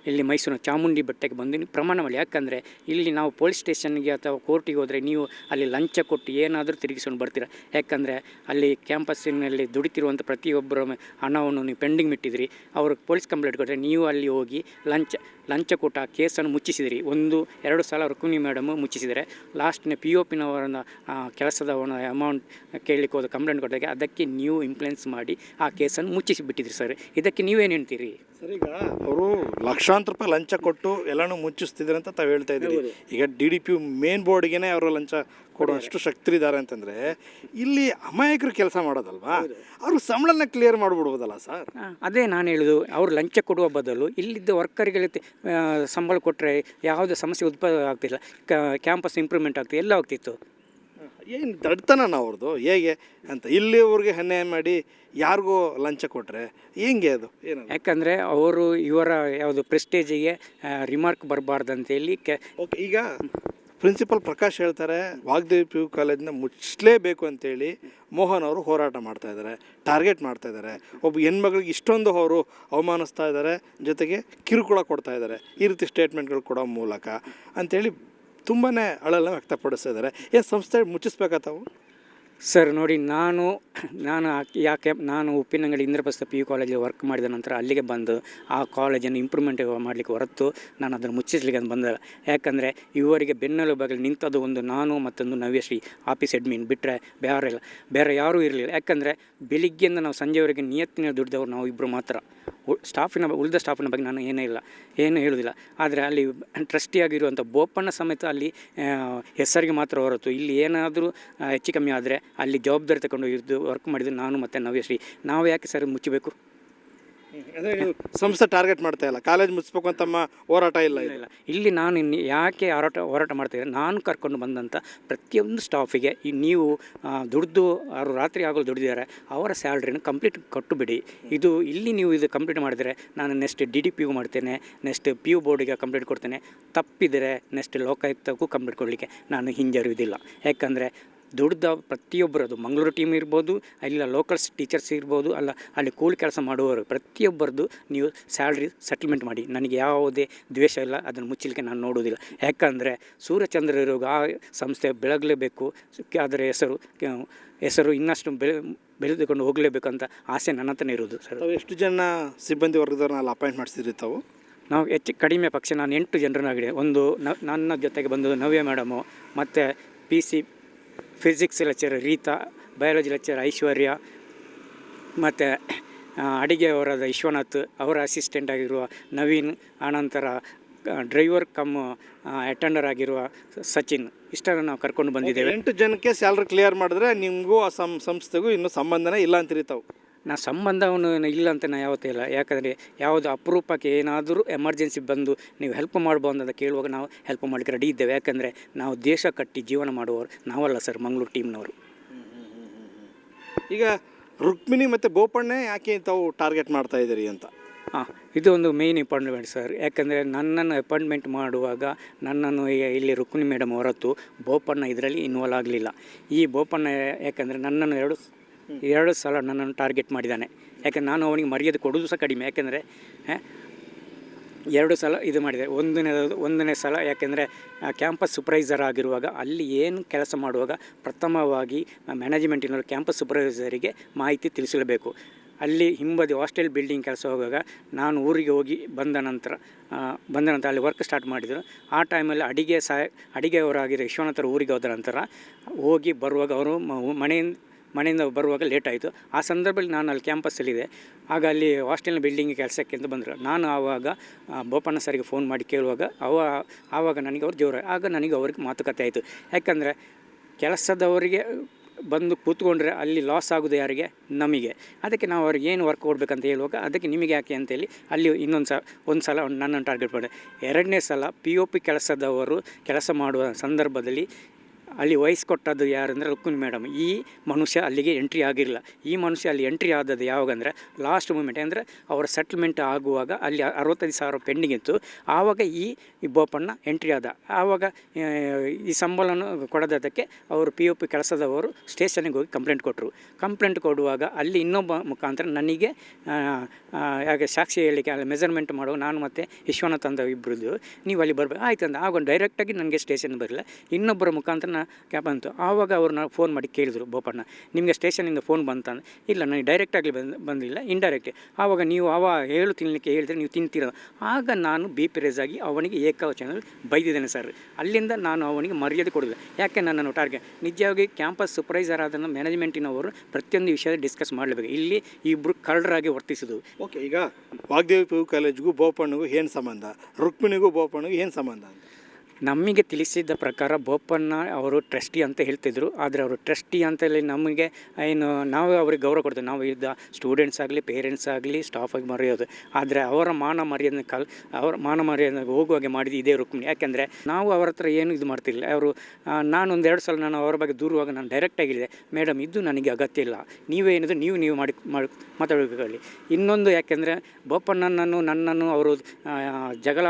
ಇಲ್ಲಿ ಮೈಸೂರಿನ ಚಾಮುಂಡಿ ಬೆಟ್ಟಕ್ಕೆ ಬಂದು ನೀವು ಪ್ರಮಾಣ ಮಾಡಿ. ಯಾಕಂದರೆ ಇಲ್ಲಿ ನಾವು ಪೊಲೀಸ್ ಸ್ಟೇಷನ್ಗೆ ಅಥವಾ ಕೋರ್ಟಿಗೆ ಹೋದರೆ ನೀವು ಅಲ್ಲಿ ಲಂಚ ಕೊಟ್ಟು ಏನಾದರೂ ತಿರುಗಿಸ್ಕೊಂಡು ಬರ್ತೀರ. ಯಾಕಂದರೆ ಅಲ್ಲಿ ಕ್ಯಾಂಪಸ್ಸಿನಲ್ಲಿ ದುಡಿತಿರುವಂಥ ಪ್ರತಿಯೊಬ್ಬರ ಹಣವನ್ನು ನೀವು ಪೆಂಡಿಂಗ್ ಇಟ್ಟಿದ್ದೀರಿ. ಅವರು ಪೊಲೀಸ್ ಕಂಪ್ಲೇಂಟ್ ಕೊಟ್ಟರೆ ನೀವು ಅಲ್ಲಿ ಹೋಗಿ ಲಂಚ ಕೊಟ್ಟು ಆ ಕೇಸನ್ನು ಮುಚ್ಚಿಸಿದಿರಿ. 1-2 ಸಲ ರುಕ್ಮಿಣಿ ಮೇಡಮು ಮುಚ್ಚಿಸಿದರೆ ಲಾಸ್ಟ್ನೇ POPನವರನ್ನು ಕೆಲಸದ ಅಮೌಂಟ್ ಕೇಳಲಿಕ್ಕೆ ಹೋದ ಕಂಪ್ಲೇಂಟ್ ಕೊಟ್ಟಾಗ ಅದಕ್ಕೆ ನೀವು ಇಂಪ್ಲುಯೆನ್ಸ್ ಮಾಡಿ ಆ ಕೇಸನ್ನು ಮುಚ್ಚಿಸಿ ಬಿಟ್ಟಿದ್ರಿ ಸರ್. ಇದಕ್ಕೆ ನೀವೇನು ಹೇಳ್ತೀರಿ ಸರ್? ಈಗ ಅವರು ಲಕ್ಷಾಂತರ ರೂಪಾಯಿ ಲಂಚ ಕೊಟ್ಟು ಎಲ್ಲನೂ ಮುಚ್ಚಿಸ್ತಿದ್ದಾರೆ ಅಂತ ತಾವು ಹೇಳ್ತಾ ಇದ್ದೀರಿ. ಈಗ DDP ಮೇನ್ ಬೋರ್ಡ್ಗೆ ಅವರು ಲಂಚ ಕೊಡುವಷ್ಟು ಶಕ್ತರಿದ್ದಾರೆ ಅಂತಂದರೆ ಇಲ್ಲಿ ಅಮಾಯಕರು ಕೆಲಸ ಮಾಡೋದಲ್ವಾ? ಅವರು ಸಂಬಳನ ಕ್ಲಿಯರ್ ಮಾಡಿಬಿಡ್ಬೋದಲ್ಲ ಸರ್? ಅದೇ ನಾನು ಹೇಳೋದು. ಅವರು ಲಂಚ ಕೊಡುವ ಬದಲು ಇಲ್ಲಿದ್ದ ವರ್ಕರ್ಗಳಿಗೆ ಸಂಬಳ ಕೊಟ್ಟರೆ ಯಾವುದೇ ಸಮಸ್ಯೆ ಉದ್ಭವ ಆಗ್ತಿಲ್ಲ, ಕ್ಯಾಂಪಸ್ ಇಂಪ್ರೂವ್ಮೆಂಟ್ ಆಗ್ತಿತ್ತು, ಎಲ್ಲ ಆಗ್ತಿತ್ತು. ಏನು ದಡ್ತನ ಅವ್ರದ್ದು ಹೇಗೆ ಅಂತ ಇಲ್ಲಿವ್ರಿಗೆ ಅನ್ಯಾಯ ಮಾಡಿ ಯಾರಿಗೂ ಲಂಚ ಕೊಟ್ಟರೆ ಹೆಂಗೆ ಅದು? ಏನು? ಯಾಕಂದರೆ ಅವರು ಇವರ ಯಾವುದು ಪ್ರೆಸ್ಟೇಜಿಗೆ ರಿಮಾರ್ಕ್ ಬರಬಾರ್ದಂತೇಳಿ ಓಕೆ. ಈಗ ಪ್ರಿನ್ಸಿಪಲ್ ಪ್ರಕಾಶ್ ಹೇಳ್ತಾರೆ ವಾಗ್ದೇವಿ PU ಕಾಲೇಜನ್ನ ಮುಚ್ಚಲೇಬೇಕು ಅಂತೇಳಿ ಮೋಹನ್ ಅವರು ಹೋರಾಟ ಮಾಡ್ತಾಯಿದ್ದಾರೆ, ಟಾರ್ಗೆಟ್ ಮಾಡ್ತಾಯಿದ್ದಾರೆ. ಒಬ್ಬ ಹೆಣ್ಮಗಳಿಗೆ ಇಷ್ಟೊಂದು ಅವರು ಅವಮಾನಿಸ್ತಾ ಇದ್ದಾರೆ, ಜೊತೆಗೆ ಕಿರುಕುಳ ಕೊಡ್ತಾ ಇದ್ದಾರೆ ಈ ರೀತಿ ಸ್ಟೇಟ್ಮೆಂಟ್ಗಳು ಕೊಡೋ ಮೂಲಕ ಅಂಥೇಳಿ ತುಂಬಾ ಅಳಲನ್ನ ವ್ಯಕ್ತಪಡಿಸ್ತಾ ಇದ್ದಾರೆ. ಏನು ಸಂಸ್ಥೆ ಮುಚ್ಚಿಸ್ಬೇಕಾತಾವು? ಸರ್ ನೋಡಿ, ನಾನು ಉಪ್ಪಿನಂಗಡಿ ಇಂದ್ರಪ್ರಸ್ಥ PU ಕಾಲೇಜಲ್ಲಿ ವರ್ಕ್ ಮಾಡಿದ ನಂತರ ಅಲ್ಲಿಗೆ ಬಂದು ಆ ಕಾಲೇಜನ್ನು ಇಂಪ್ರೂವ್ಮೆಂಟ್ ಮಾಡಲಿಕ್ಕೆ ಹೊರತು ನಾನು ಅದನ್ನು ಮುಚ್ಚಿಸ್ಲಿಕ್ಕೆ ಅಂತ ಬಂದಲ್ಲ. ಯಾಕಂದರೆ ಇವರಿಗೆ ಬೆನ್ನೆಲುಬಾಗಿ ನಿಂತದ್ದು ಒಂದು ನಾನು ಮತ್ತೊಂದು ನವ್ಯಶ್ರೀ ಆಫೀಸ್ ಅಡ್ಮಿನ್ ಬಿಟ್ಟರೆ ಬೇರೆ ಯಾರೂ ಇರಲಿಲ್ಲ. ಯಾಕಂದರೆ ಬೆಳಿಗ್ಗೆಯಿಂದ ನಾವು ಸಂಜೆವರೆಗೆ ನಿಯತ್ತಿನ ದುಡಿದವರು ನಾವು ಇಬ್ಬರು ಮಾತ್ರ. ಉಳಿದ ಸ್ಟಾಫಿನ ಬಗ್ಗೆ ನಾನು ಏನು ಹೇಳೋದಿಲ್ಲ. ಆದರೆ ಅಲ್ಲಿ ಟ್ರಸ್ಟಿಯಾಗಿರುವಂಥ ಬೋಪಣ್ಣ ಸಮೇತ ಅಲ್ಲಿ ಹೆಸರಿಗೆ ಮಾತ್ರ ಹೊರತು ಇಲ್ಲಿ ಏನಾದರೂ ಹೆಚ್ಚು ಕಮ್ಮಿ ಆದರೆ ಅಲ್ಲಿ ಜವಾಬ್ದಾರಿ ತಗೊಂಡು ಇದ್ದು ವರ್ಕ್ ಮಾಡಿದ್ದು ನಾನು ಮತ್ತು ನವ್ಯಶ್ರೀ. ನಾವು ಯಾಕೆ ಸರ್ ಮುಚ್ಚಬೇಕು? ಸಂಸ್ಥೆ ಟಾರ್ಗೆಟ್ ಮಾಡ್ತಾ ಇಲ್ಲ, ಕಾಲೇಜ್ ಮುಚ್ಚಬೇಕು ಅಂತ ತಮ್ಮ ಹೋರಾಟ ಇಲ್ಲ. ಇಲ್ಲಿ ನಾನು ಯಾಕೆ ಹೋರಾಟ ಮಾಡ್ತಾಯಿದ್ದೆ, ನಾನು ಕರ್ಕೊಂಡು ಬಂದಂಥ ಪ್ರತಿಯೊಂದು ಸ್ಟಾಫಿಗೆ ನೀವು ದುಡ್ದು ಅವರು ರಾತ್ರಿ ಆಗಲು ದುಡಿದಿದ್ದಾರೆ ಅವರ ಸ್ಯಾಲ್ರಿನ ಕಂಪ್ಲೀಟ್ ಕೊಟ್ಟುಬಿಡಿ. ಇಲ್ಲಿ ನೀವು ಇದು ಕಂಪ್ಲೀಟ್ ಮಾಡಿದರೆ ನಾನು ನೆಕ್ಸ್ಟ್ DDPಗೂ ಮಾಡ್ತೇನೆ, ನೆಕ್ಸ್ಟ್ PU ಬೋರ್ಡಿಗೆ ಕಂಪ್ಲೀಟ್ ಕೊಡ್ತೇನೆ. ತಪ್ಪಿದರೆ ನೆಕ್ಸ್ಟ್ ಲೋಕಾಯುಕ್ತಕ್ಕೂ ಕಂಪ್ಲೀಟ್ ಕೊಡಲಿಕ್ಕೆ ನಾನು ಹಿಂಜರಿಯುವುದಿಲ್ಲ. ಯಾಕಂದರೆ ದುಡ್ದ ಪ್ರತಿಯೊಬ್ಬರು, ಅದು ಮಂಗಳೂರು ಟೀಮ್ ಇರ್ಬೋದು, ಇಲ್ಲ ಲೋಕಲ್ಸ್ ಟೀಚರ್ಸ್ ಇರ್ಬೋದು, ಅಲ್ಲ ಅಲ್ಲಿ ಕೂಲಿ ಕೆಲಸ ಮಾಡುವವರು ಪ್ರತಿಯೊಬ್ಬರದ್ದು ನೀವು ಸ್ಯಾಲ್ರಿ ಸೆಟಲ್ಮೆಂಟ್ ಮಾಡಿ. ನನಗೆ ಯಾವುದೇ ದ್ವೇಷ ಇಲ್ಲ, ಅದನ್ನು ಮುಚ್ಚಲಿಕ್ಕೆ ನಾನು ನೋಡುವುದಿಲ್ಲ. ಯಾಕಂದರೆ ಸೂರ್ಯಚಂದ್ರ ಇರೋ ಆ ಸಂಸ್ಥೆ ಬೆಳಗಲೇಬೇಕು, ಅದರ ಹೆಸರು ಇನ್ನಷ್ಟು ಬೆಳೆದುಕೊಂಡು ಹೋಗಲೇಬೇಕಂತ ಆಸೆ ನನ್ನ ಹತ್ರನೇ ಇರೋದು ಸರ್. ಎಷ್ಟು ಜನ ಸಿಬ್ಬಂದಿ ವರ್ಗದವ್ರನ್ನ ಅಪಾಯಿಂಟ್ ಮಾಡಿಸಿದ್ರಿ ತಾವು? ನಾವು ಕಡಿಮೆ ಪಕ್ಷ ನಾನು 8 ಜನರನ್ನಾಗಿದೆ. ಒಂದು ನನ್ನ ಜೊತೆಗೆ ಬಂದು ನವ್ಯ ಮೇಡಮು, ಮತ್ತು PC physics lecture Reeta, biology lecture Aishwarya, ಮತ್ತು ಅಡಿಗೆಯವರಾದ ವಿಶ್ವನಾಥ್, ಅವರ ಅಸಿಸ್ಟೆಂಟ್ ಆಗಿರುವ ನವೀನ್, ಆನಂತರ ಡ್ರೈವರ್ ಕಮ್ ಅಟೆಂಡರ್ ಆಗಿರುವ ಸಚಿನ್, ಇಷ್ಟನ್ನು ನಾವು ಕರ್ಕೊಂಡು ಬಂದಿದ್ದೇವೆ. 8 ಜನಕ್ಕೆ ಸ್ಯಾಲ್ರಿ ಕ್ಲಿಯರ್ ಮಾಡಿದ್ರೆ ನಿಮಗೂ ಆ ಸಂಸ್ಥೆಗೂ ಇನ್ನೂ ಸಂಬಂಧನೇ ಇಲ್ಲ ಅಂತೀರಿ ತಾವು? ಸಂಬಂಧವನ್ನು ಇಲ್ಲ ಅಂತ ನಾನು ಯಾವತ್ತೂ ಇಲ್ಲ. ಯಾಕಂದರೆ ಯಾವುದು ಅಪರೂಪಕ್ಕೆ ಏನಾದರೂ ಎಮರ್ಜೆನ್ಸಿ ಬಂದು ನೀವು ಹೆಲ್ಪ್ ಮಾಡ್ಬೋದು ಅಂತ ಕೇಳುವಾಗ ನಾವು ಹೆಲ್ಪ್ ಮಾಡಲಿಕ್ಕೆ ರೆಡಿ ಇದ್ದೇವೆ. ಯಾಕಂದರೆ ನಾವು ದೇಶ ಕಟ್ಟಿ ಜೀವನ ಮಾಡುವವರು ನಾವಲ್ಲ ಸರ್, ಮಂಗಳೂರು ಟೀಮ್ನವರು. ಈಗ ರುಕ್ಮಿಣಿ ಮತ್ತು ಬೋಪಣ್ಣೆ ಯಾಕೆ ತಾವು ಟಾರ್ಗೆಟ್ ಮಾಡ್ತಾ ಇದ್ದೀರಿ ಅಂತ? ಇದು ಒಂದು ಮೇಯ್ನ್ ಇಂಪಾರ್ಟೆಂಟ್ ಸರ್. ಯಾಕಂದರೆ ನನ್ನನ್ನು ಅಪಾಯಿಂಟ್ಮೆಂಟ್ ಮಾಡುವಾಗ ನನ್ನನ್ನು ಇಲ್ಲಿ ರುಕ್ಮಿಣಿ ಮೇಡಮ್ ಹೊರತು ಬೋಪಣ್ಣ ಇದರಲ್ಲಿ ಇನ್ವಾಲ್ವ್ ಆಗಲಿಲ್ಲ. ಈ ಬೋಪಣ್ಣ ಯಾಕಂದರೆ ನನ್ನನ್ನು ಎರಡು ಸಲ ನನ್ನನ್ನು ಟಾರ್ಗೆಟ್ ಮಾಡಿದ್ದಾನೆ. ಯಾಕಂದರೆ ನಾನು ಅವನಿಗೆ ಮರ್ಯಾದೆ ಕೊಡೋದು ಸಹ ಕಡಿಮೆ. ಯಾಕೆಂದರೆ 2 ಸಲ ಇದು ಮಾಡಿದೆ. ಒಂದನೇ ಸಲ ಯಾಕೆಂದರೆ ಕ್ಯಾಂಪಸ್ ಸೂಪರ್ವೈಸರ್ ಆಗಿರುವಾಗ ಅಲ್ಲಿ ಏನು ಕೆಲಸ ಮಾಡುವಾಗ ಪ್ರಥಮವಾಗಿ ಮ್ಯಾನೇಜ್ಮೆಂಟಿನವರು ಕ್ಯಾಂಪಸ್ ಸೂಪರ್ವೈಸರಿಗೆ ಮಾಹಿತಿ ತಿಳಿಸಲೇಬೇಕು. ಅಲ್ಲಿ ಹಿಂಬದಿ ಹಾಸ್ಟೆಲ್ ಬಿಲ್ಡಿಂಗ್ ಕೆಲಸ ಹೋಗುವಾಗ ನಾನು ಊರಿಗೆ ಹೋಗಿ ಬಂದ ನಂತರ ಅಲ್ಲಿ ವರ್ಕ್ ಸ್ಟಾರ್ಟ್ ಮಾಡಿದರು. ಆ ಟೈಮಲ್ಲಿ ಅಡಿಗೆಯವರಾಗಿರೋ ವಿಶ್ವನಾಥರು ಊರಿಗೆ ಹೋದ ನಂತರ ಹೋಗಿ ಬರುವಾಗ ಅವರು ಮನೆಯಿಂದ ಬರುವಾಗ ಲೇಟ್ ಆಯಿತು. ಆ ಸಂದರ್ಭದಲ್ಲಿ ನಾನು ಅಲ್ಲಿ ಕ್ಯಾಂಪಸ್ಸಲ್ಲಿದೆ. ಆಗ ಅಲ್ಲಿ ಹಾಸ್ಟೆಲ್ನ ಬಿಲ್ಡಿಂಗ್ ಕೆಲಸಕ್ಕೆ ಅಂತ ಬಂದರು. ನಾನು ಆವಾಗ ಬೋಪಣ್ಣ ಸರಿಗೆ ಫೋನ್ ಮಾಡಿ ಕೇಳುವಾಗ ಆವಾಗ ನನಗೆ ಅವ್ರು ಜೋರು. ಆಗ ನನಗೆ ಅವ್ರಿಗೆ ಮಾತುಕತೆ ಆಯಿತು. ಯಾಕಂದರೆ ಕೆಲಸದವರಿಗೆ ಬಂದು ಕೂತ್ಕೊಂಡ್ರೆ ಅಲ್ಲಿ ಲಾಸ್ ಆಗೋದು ಯಾರಿಗೆ? ನಮಗೆ. ಅದಕ್ಕೆ ನಾವು ಅವ್ರಿಗೆ ಏನು ವರ್ಕ್ ಕೊಡಬೇಕಂತ ಹೇಳುವಾಗ ಅದಕ್ಕೆ ನಿಮಗೆ ಯಾಕೆ ಅಂತೇಳಿ ಅಲ್ಲಿ ಒಂದು ಸಲ ನನ್ನನ್ನು ಟಾರ್ಗೆಟ್ ಮಾಡಿದೆ. 2ನೇ ಸಲ POP ಕೆಲಸದವರು ಕೆಲಸ ಮಾಡುವ ಸಂದರ್ಭದಲ್ಲಿ ಅಲ್ಲಿ ವಹಿಸ್ಕೊಟ್ಟದ್ದು ಯಾರಂದರೆ ರುಕ್ಮಿಣಿ ಮೇಡಮ್. ಈ ಮನುಷ್ಯ ಅಲ್ಲಿಗೆ ಎಂಟ್ರಿ ಆಗಿರಲಿಲ್ಲ. ಈ ಮನುಷ್ಯ ಅಲ್ಲಿ ಎಂಟ್ರಿ ಆದದ್ದು ಯಾವಾಗಂದರೆ ಲಾಸ್ಟ್ ಮೂಮೆಂಟ್, ಅಂದರೆ ಅವರ ಸೆಟ್ಲ್ಮೆಂಟ್ ಆಗುವಾಗ ಅಲ್ಲಿ 65,000 ಪೆಂಡಿಂಗ್ ಇತ್ತು. ಆವಾಗ ಈ ಬೋಪಣ್ಣ ಎಂಟ್ರಿ ಆದ. ಆವಾಗ ಈ ಸಂಬಳವನ್ನು ಕೊಡೋದಕ್ಕೆ ಅವರು POP ಕೆಲಸದವರು ಸ್ಟೇಷನಿಗೆ ಹೋಗಿ ಕಂಪ್ಲೇಂಟ್ ಕೊಟ್ಟರು. ಕಂಪ್ಲೇಂಟ್ ಕೊಡುವಾಗ ಅಲ್ಲಿ ಇನ್ನೊಬ್ಬ ಮುಖಾಂತರ ನನಗೆ ಯಾಕೆ ಸಾಕ್ಷಿ ಹೇಳಲಿಕ್ಕೆ ಅಲ್ಲಿ ಮೆಜರ್ಮೆಂಟ್ ಮಾಡುವ ನಾನು ಮತ್ತು ವಿಶ್ವನಾಥ್ ಅಂತ ಇಬ್ಬರದ್ದು ನೀವು ಅಲ್ಲಿ ಬರಬೇಕು ಆಯ್ತು ಅಂತ. ಆಗ ಡೈರೆಕ್ಟಾಗಿ ನನಗೆ ಸ್ಟೇಷನ್ ಬರಲಿಲ್ಲ, ಇನ್ನೊಬ್ಬರ ಮುಖಾಂತರ ಕ್ಯಾಬ್ ಬಂತು. ಆವಾಗ ಅವ್ರನ್ನ ಫೋನ್ ಮಾಡಿ ಕೇಳಿದರು, ಬೋಪಣ್ಣ ನಿಮಗೆ ಸ್ಟೇಷನಿಂದ ಫೋನ್ ಬಂತಂದು. ಇಲ್ಲ ನನಗೆ ಡೈರೆಕ್ಟಾಗಲಿ ಬಂದಿಲ್ಲ, ಇಂಡೈರೆಕ್ಟ್. ಆವಾಗ ನೀವು ಹೇಳು ತಿನ್ನಲಿಕ್ಕೆ ಹೇಳಿದರೆ ನೀವು ತಿಂತೀರ. ಆಗ ನಾನು BP ರೇಸ್ ಆಗಿ ಅವನಿಗೆ ಏಕವಚನದಲ್ಲಿ ಬೈದಿದ್ದೇನೆ ಸರ್. ಅಲ್ಲಿಂದ ನಾನು ಅವನಿಗೆ ಮರ್ಯಾದೆ ಕೊಡೋದಿಲ್ಲ. ಯಾಕೆ ನನ್ನನ್ನು ಟಾರ್ಗೆಟ್ ನಿಜವಾಗಿ ಕ್ಯಾಂಪಸ್ ಸೂಪರ್ವೈಸರ್ ಆದನ್ನು ಮ್ಯಾನೇಜ್ಮೆಂಟಿನವರು ಪ್ರತಿಯೊಂದು ವಿಷಯದ ಡಿಸ್ಕಸ್ ಮಾಡಲೇಬೇಕು. ಇಲ್ಲಿ ಇಬ್ಬರು ಕಳ್ಳರಾಗಿ ವರ್ತಿಸಿದ್ರು. ಓಕೆ, ಈಗ ವಾಗ್ದೇವಿ PU ಕಾಲೇಜಿಗೂ ಬೋಪಣ್ಣಗೂ ಏನು ಸಂಬಂಧ, ರುಕ್ಮಿಣಿಗೂ ಬೋಪಣ್ಣಗೂ ಏನು ಸಂಬಂಧ ಅಂತ? ನಮಗೆ ತಿಳಿಸಿದ್ದ ಪ್ರಕಾರ ಬೋಪಣ್ಣ ಅವರು ಟ್ರಸ್ಟಿ ಅಂತ ಹೇಳ್ತಿದ್ರು. ಆದರೆ ಅವರು ಟ್ರಸ್ಟಿ ಅಂತೇಳಿ ನಮಗೆ ನಾವು ಅವ್ರಿಗೆ ಗೌರವ ಕೊಡ್ತೇವೆ. ನಾವು ಇದ್ದ ಸ್ಟೂಡೆಂಟ್ಸ್ ಆಗಲಿ ಪೇರೆಂಟ್ಸ್ ಆಗಲಿ ಸ್ಟಾಫ್ ಆಗಿ ಮರೆಯೋದು. ಆದರೆ ಅವರ ಮಾನ ಮರ್ಯಾದೆ ಹೋಗುವಾಗೆ ಮಾಡಿದ್ದು ಇದೇ ರುಕ್ಮಿಣಿ. ಯಾಕೆಂದರೆ ನಾವು ಅವರ ಹತ್ರ ಏನು ಇದು ಮಾಡ್ತಿರಲಿಲ್ಲ. ಅವರು ನಾನೊಂದು 2 ಸಲ ನಾನು ಅವರ ಬಗ್ಗೆ ದೂರುವಾಗ ನಾನು ಡೈರೆಕ್ಟಾಗಿ ಹೇಳಿದೆ, ಮೇಡಮ್ ಇದು ನನಗೆ ಅಗತ್ಯ ಇಲ್ಲ, ನೀವೇನಿದೆ ನೀವು ಮಾಡಿ ಮಾತಾಡಬೇಕು. ಇನ್ನೊಂದು ಯಾಕೆಂದರೆ ನನ್ನನ್ನು ಅವರು ಜಗಳ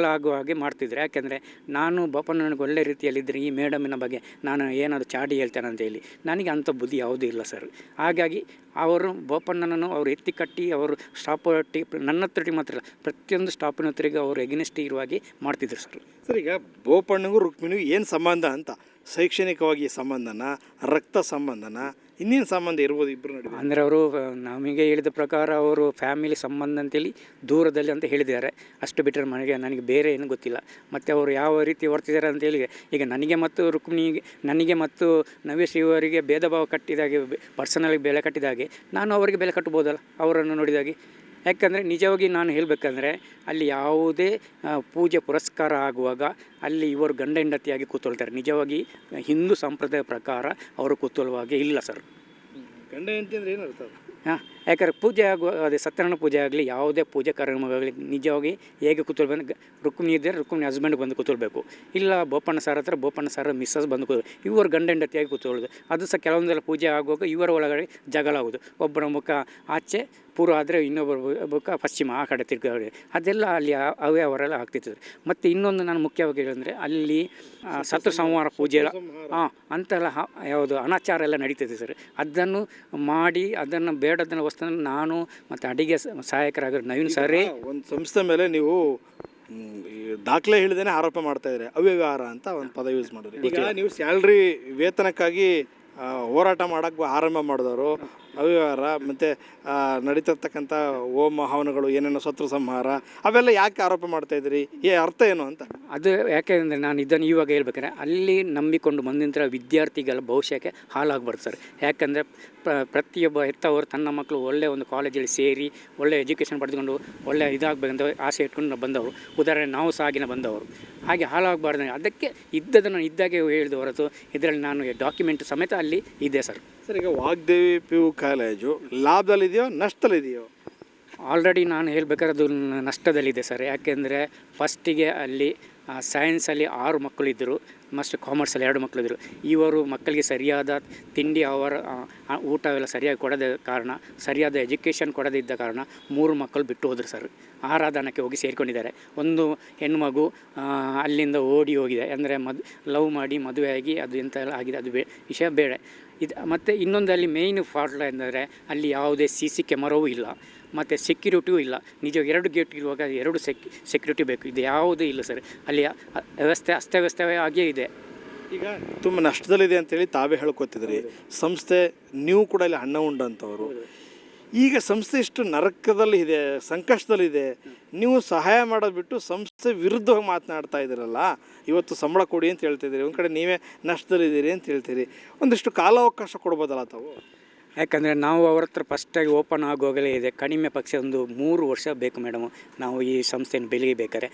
ಆಗುವ ಹಾಗೆ ಮಾಡ್ತಿದ್ರು. ಯಾಕೆಂದರೆ ನಾನು ಬೋಪಣ್ಣ ನನಗೆ ಒಳ್ಳೆ ರೀತಿಯಲ್ಲಿದ್ದರೆ ಈ ಮೇಡಮಿನ ಬಗ್ಗೆ ನಾನು ಏನಾದರೂ ಚಾಡಿ ಹೇಳ್ತೇನೆ ಅಂತೇಳಿ ನನಗೆ ಅಂಥ ಬುದ್ಧಿ ಯಾವುದೂ ಇಲ್ಲ ಸರ್. ಹಾಗಾಗಿ ಅವರು ಬೋಪಣ್ಣನನ್ನು ಅವರು ಎತ್ತಿ ಕಟ್ಟಿ ಅವರು ಸ್ಟಾಪ್ ಒಟ್ಟಿ ನನ್ನ ಹತ್ರ ಮಾತ್ರ ಇಲ್ಲ, ಪ್ರತಿಯೊಂದು ಸ್ಟಾಪಿನ ಹತ್ತಿರಿಗೆ ಅವರು ಎಗ್ನೆಸ್ಟ್ ಇರುವಾಗಿ ಮಾಡ್ತಿದ್ರು ಸರ್. ಸರ್, ಈಗ ಬೋಪಣ್ಣಗೂ ರುಕ್ಮಿಣಿಗೂ ಏನು ಸಂಬಂಧ ಅಂತ? ಶೈಕ್ಷಣಿಕವಾಗಿ ಸಂಬಂಧನ, ರಕ್ತ ಸಂಬಂಧನ, ಇನ್ನೇನು ಸಂಬಂಧ ಇರ್ಬೋದು ಇಬ್ಬರು ನಡುವೆ? ಅಂದರೆ ಅವರು ನಮಗೆ ಹೇಳಿದ ಪ್ರಕಾರ ಅವರು ಫ್ಯಾಮಿಲಿ ಸಂಬಂಧ ಅಂತೇಳಿ ದೂರದಲ್ಲಿ ಅಂತ ಹೇಳಿದ್ದಾರೆ. ಅಷ್ಟು ಬಿಟ್ಟರೆ ನನಗೆ ಬೇರೆ ಏನು ಗೊತ್ತಿಲ್ಲ. ಮತ್ತು ಅವರು ಯಾವ ರೀತಿ ವರ್ತಿದ್ದಾರೆ ಅಂತೇಳಿ ಈಗ ನನಗೆ ಮತ್ತು ನವೇಶ್ ಇವರಿಗೆ ಭೇದ ಭಾವ ಕಟ್ಟಿದಾಗೆ, ಪರ್ಸನಲಿಗೆ ಬೆಲೆ ಕಟ್ಟಿದಾಗೆ ನಾನು ಅವರಿಗೆ ಬೆಲೆ ಕಟ್ಬೋದಲ್ಲ ಅವರನ್ನು ನೋಡಿದಾಗೆ. ಯಾಕಂದರೆ ನಿಜವಾಗಿ ನಾನು ಹೇಳಬೇಕಂದ್ರೆ ಅಲ್ಲಿ ಯಾವುದೇ ಪೂಜೆ ಪುರಸ್ಕಾರ ಆಗುವಾಗ ಅಲ್ಲಿ ಇವರು ಗಂಡ ಹೆಂಡತಿಯಾಗಿ ಕೂತ್ಕೊಳ್ತಾರೆ. ನಿಜವಾಗಿ ಹಿಂದೂ ಸಂಪ್ರದಾಯ ಪ್ರಕಾರ ಅವರು ಕೂತ್ಕೊಳ್ಳುವಾಗೆ ಇಲ್ಲ ಸರ್. ಗಂಡ ಹೆಂಡತಿ ಅಂದರೆ ಏನರ್ಥ? ಯಾಕಂದರೆ ಪೂಜೆ ಅದೇ ಸತ್ಯನಾರಾಯಣ ಪೂಜೆ ಆಗಲಿ ಯಾವುದೇ ಪೂಜೆ ಕಾರ್ಯಕ್ರಮವಾಗಲಿ ನಿಜವಾಗಿ ಹೇಗೆ ಕೂತ್ಕೊಳ್ಬೇಕು, ರುಕ್ಮಿಣಿ ಇದ್ದರೆ ರುಕ್ಮಿಣಿ ಹಸ್ಬೆಂಡ್ ಬಂದು ಕೂತ್ಕೊಳ್ಬೇಕು. ಇಲ್ಲ ಬೋಪಣ್ಣ ಸಾರ್ ಹತ್ರ ಬೋಪಣ್ಣ ಸಾರ್ ಮಿಸ್ಸಸ್ ಬಂದು ಇವರು ಗಂಡ ಹೆಂಡತಿಯಾಗಿ ಕೂತ್ಕೊಳ್ಳೋದು. ಅದು ಸಹ ಕೆಲವೊಂದೆಲ್ಲ ಪೂಜೆ ಆಗುವಾಗ ಇವರ ಒಳಗಡೆ ಜಗಳ ಆಗೋದು. ಒಬ್ಬರ ಮುಖ ಆಚೆ ಪೂರ್ವ ಆದರೆ ಇನ್ನೊಬ್ಬರ ಮುಖ ಪಶ್ಚಿಮ ಆ ಕಡೆ ತಿರ್ಗಾಡಿ, ಅದೆಲ್ಲ ಅಲ್ಲಿ ಅವರೆಲ್ಲ ಆಗ್ತಿರ್ತದೆ. ಮತ್ತು ಇನ್ನೊಂದು ನಾನು ಮುಖ್ಯವಾಗಿ ಹೇಳಂದರೆ ಅಲ್ಲಿ ಶತ್ರು ಸಂಹಾರ ಪೂಜೆ ಎಲ್ಲ ಅಂತೆಲ್ಲ ಯಾವುದು ಅನಾಚಾರ ಎಲ್ಲ ನಡೀತದೆ ಸರ್. ಅದನ್ನು ಮಾಡಿ ಅದನ್ನು ಬೇಡದನ್ನ ವಸ್ತುವನ್ನು ನಾನು ಮತ್ತು ಅಡಿಗೆ ಸಹಾಯಕರಾಗಿರೋ ನವೀನ್ ಸರೇ ಒಂದು ಸಂಸ್ಥೆ ಮೇಲೆ ನೀವು ದಾಖಲೆ ಹೇಳಿದೇನೆ ಆರೋಪ ಮಾಡ್ತಾ ಇದ್ದಾರೆ, ಅವ್ಯವಹಾರ ಅಂತ ಒಂದು ಪದ ಯೂಸ್ ಮಾಡಿದ್ರಿ. ಈಗ ನೀವು ಸ್ಯಾಲ್ರಿ ವೇತನಕ್ಕಾಗಿ ಹೋರಾಟ ಮಾಡೋಕ್ಕೆ ಆರಂಭ ಮಾಡಿದವರು ಅವ್ಯವಹಾರ ಮತ್ತು ನಡೀತಿರ್ತಕ್ಕಂಥ ಹೋಮ ಹವನಗಳು ಏನೇನೋ ಶತ್ರು ಸಂಹಾರ ಅವೆಲ್ಲ ಯಾಕೆ ಆರೋಪ ಮಾಡ್ತಾಯಿದ್ರಿ? ಅರ್ಥ ಏನು ಅಂತ? ಅದು ಯಾಕೆಂದರೆ ನಾನು ಇದನ್ನು ಇವಾಗ ಹೇಳ್ಬೇಕಾದ್ರೆ ಅಲ್ಲಿ ನಂಬಿಕೊಂಡು ಬಂದಂಥ ವಿದ್ಯಾರ್ಥಿಗಳ ಭವಿಷ್ಯಕ್ಕೆ ಹಾಳಾಗ್ಬಾರ್ದು ಸರ್. ಯಾಕಂದರೆ ಪ್ರತಿಯೊಬ್ಬ ಹೆತ್ತವರು ತನ್ನ ಮಕ್ಕಳು ಒಳ್ಳೆಯ ಒಂದು ಕಾಲೇಜಲ್ಲಿ ಸೇರಿ ಒಳ್ಳೆ ಎಜುಕೇಷನ್ ಪಡೆದುಕೊಂಡು ಒಳ್ಳೆ ಇದಾಗಬೇಕಂತ ಆಸೆ ಇಟ್ಕೊಂಡು ಬಂದವರು. ಉದಾಹರಣೆ ನಾವು ಸಾಗಿನ ಬಂದವರು. ಹಾಗೆ ಹಾಳಾಗಬಾರ್ದು ಅದಕ್ಕೆ ಇದ್ದದನ್ನು ಇದ್ದಾಗೆ ಹೇಳಿದ ಹೊರತು ಇದರಲ್ಲಿ ನಾನು ಡಾಕ್ಯುಮೆಂಟ್ ಸಮೇತ ಅಲ್ಲಿ ಇದೆ ಸರ್. ಸರ್, ಈಗ ವಾಗ್ದೇವಿ PU ಕಾಲೇಜು ಲಾಭದಲ್ಲಿದೆಯೋ ನಷ್ಟದಲ್ಲಿದೆಯೋ? ಆಲ್ರೆಡಿ ನಾನು ಹೇಳ್ಬೇಕಾದ್ರೆ ಅದು ನಷ್ಟದಲ್ಲಿದೆ ಸರ್. ಯಾಕೆಂದರೆ ಫಸ್ಟಿಗೆ ಅಲ್ಲಿ ಸೈನ್ಸಲ್ಲಿ 6 ಮಕ್ಕಳಿದ್ದರು ಮತ್ತು ಕಾಮರ್ಸಲ್ಲಿ 2 ಮಕ್ಕಳಿದ್ದರು. ಇವರು ಮಕ್ಕಳಿಗೆ ಸರಿಯಾದ ತಿಂಡಿ ಅವರ ಊಟವೆಲ್ಲ ಸರಿಯಾಗಿ ಕೊಡದ ಕಾರಣ, ಸರಿಯಾದ ಎಜುಕೇಷನ್ ಕೊಡದಿದ್ದ ಕಾರಣ 3 ಮಕ್ಕಳು ಬಿಟ್ಟು ಹೋದರು ಸರ್. ಆರಾಧನಕ್ಕೆ ಹೋಗಿ ಸೇರಿಕೊಂಡಿದ್ದಾರೆ. ಒಂದು ಹೆಣ್ಣುಮಗು ಅಲ್ಲಿಂದ ಓಡಿ ಹೋಗಿದೆ, ಅಂದರೆ ಲವ್ ಮಾಡಿ ಮದುವೆಯಾಗಿ ಅದು ಎಂತ ಎಲ್ಲ ಆಗಿದೆ, ಅದು ವಿಷಯ ಬೇಡ. ಇದು ಮತ್ತು ಇನ್ನೊಂದು ಅಲ್ಲಿ ಮೇಯ್ನ್ ಫಾಲ್ಟ್ ಎಂದರೆ ಅಲ್ಲಿ ಯಾವುದೇ CC ಕ್ಯಾಮರಾವೂ ಇಲ್ಲ. ಮತ್ತು ಸೆಕ್ಯೂರಿಟಿಯೂ ಇಲ್ಲ. ನಿಜ 2 ಗೇಟ್ ಇರುವಾಗ 2 ಸೆಕ್ಯೂರಿಟಿ ಬೇಕು. ಇದು ಯಾವುದೂ ಇಲ್ಲ ಸರ್. ಅಲ್ಲಿ ವ್ಯವಸ್ಥೆ ಅಸ್ತವ್ಯಸ್ತವೇ ಆಗಿಯೇ ಇದೆ. ಈಗ ತುಂಬ ನಷ್ಟದಲ್ಲಿದೆ ಅಂತೇಳಿ ತಾವೇ ಹೇಳ್ಕೊತಿದ್ರಿ. ಸಂಸ್ಥೆ ನೀವು ಕೂಡ ಇಲ್ಲಿ ಹಣ ಉಂಡಂಥವ್ರು. ಈಗ ಸಂಸ್ಥೆ ಇಷ್ಟು ನರಕದಲ್ಲಿ ಇದೆ, ಸಂಕಷ್ಟದಲ್ಲಿದೆ, ನೀವು ಸಹಾಯ ಮಾಡೋದು ಬಿಟ್ಟು ಸಂಸ್ಥೆ ವಿರುದ್ಧವಾಗಿ ಮಾತನಾಡ್ತಾ ಇದ್ದೀರಲ್ಲ. ಇವತ್ತು ಸಂಬಳ ಕೊಡಿ ಅಂತ ಹೇಳ್ತಿದ್ದೀರಿ, ಒಂದು ಕಡೆ ನೀವೇ ನಷ್ಟದಲ್ಲಿದ್ದೀರಿ ಅಂತ ಹೇಳ್ತೀರಿ. ಒಂದಿಷ್ಟು ಕಾಲಾವಕಾಶ ಕೊಡ್ಬೋದಲ್ಲ ತಾವು? ಯಾಕಂದರೆ ನಾವು ಅವ್ರ ಹತ್ರ ಫಸ್ಟಾಗಿ ಓಪನ್ ಆಗೋಗಲೇ ಇದೆ, ಕಡಿಮೆ ಪಕ್ಷ ಒಂದು 3 ವರ್ಷ ಬೇಕು ಮೇಡಮ್ ನಾವು ಈ ಸಂಸ್ಥೆಯನ್ನು ಬೆಳೀಬೇಕಾರೆ.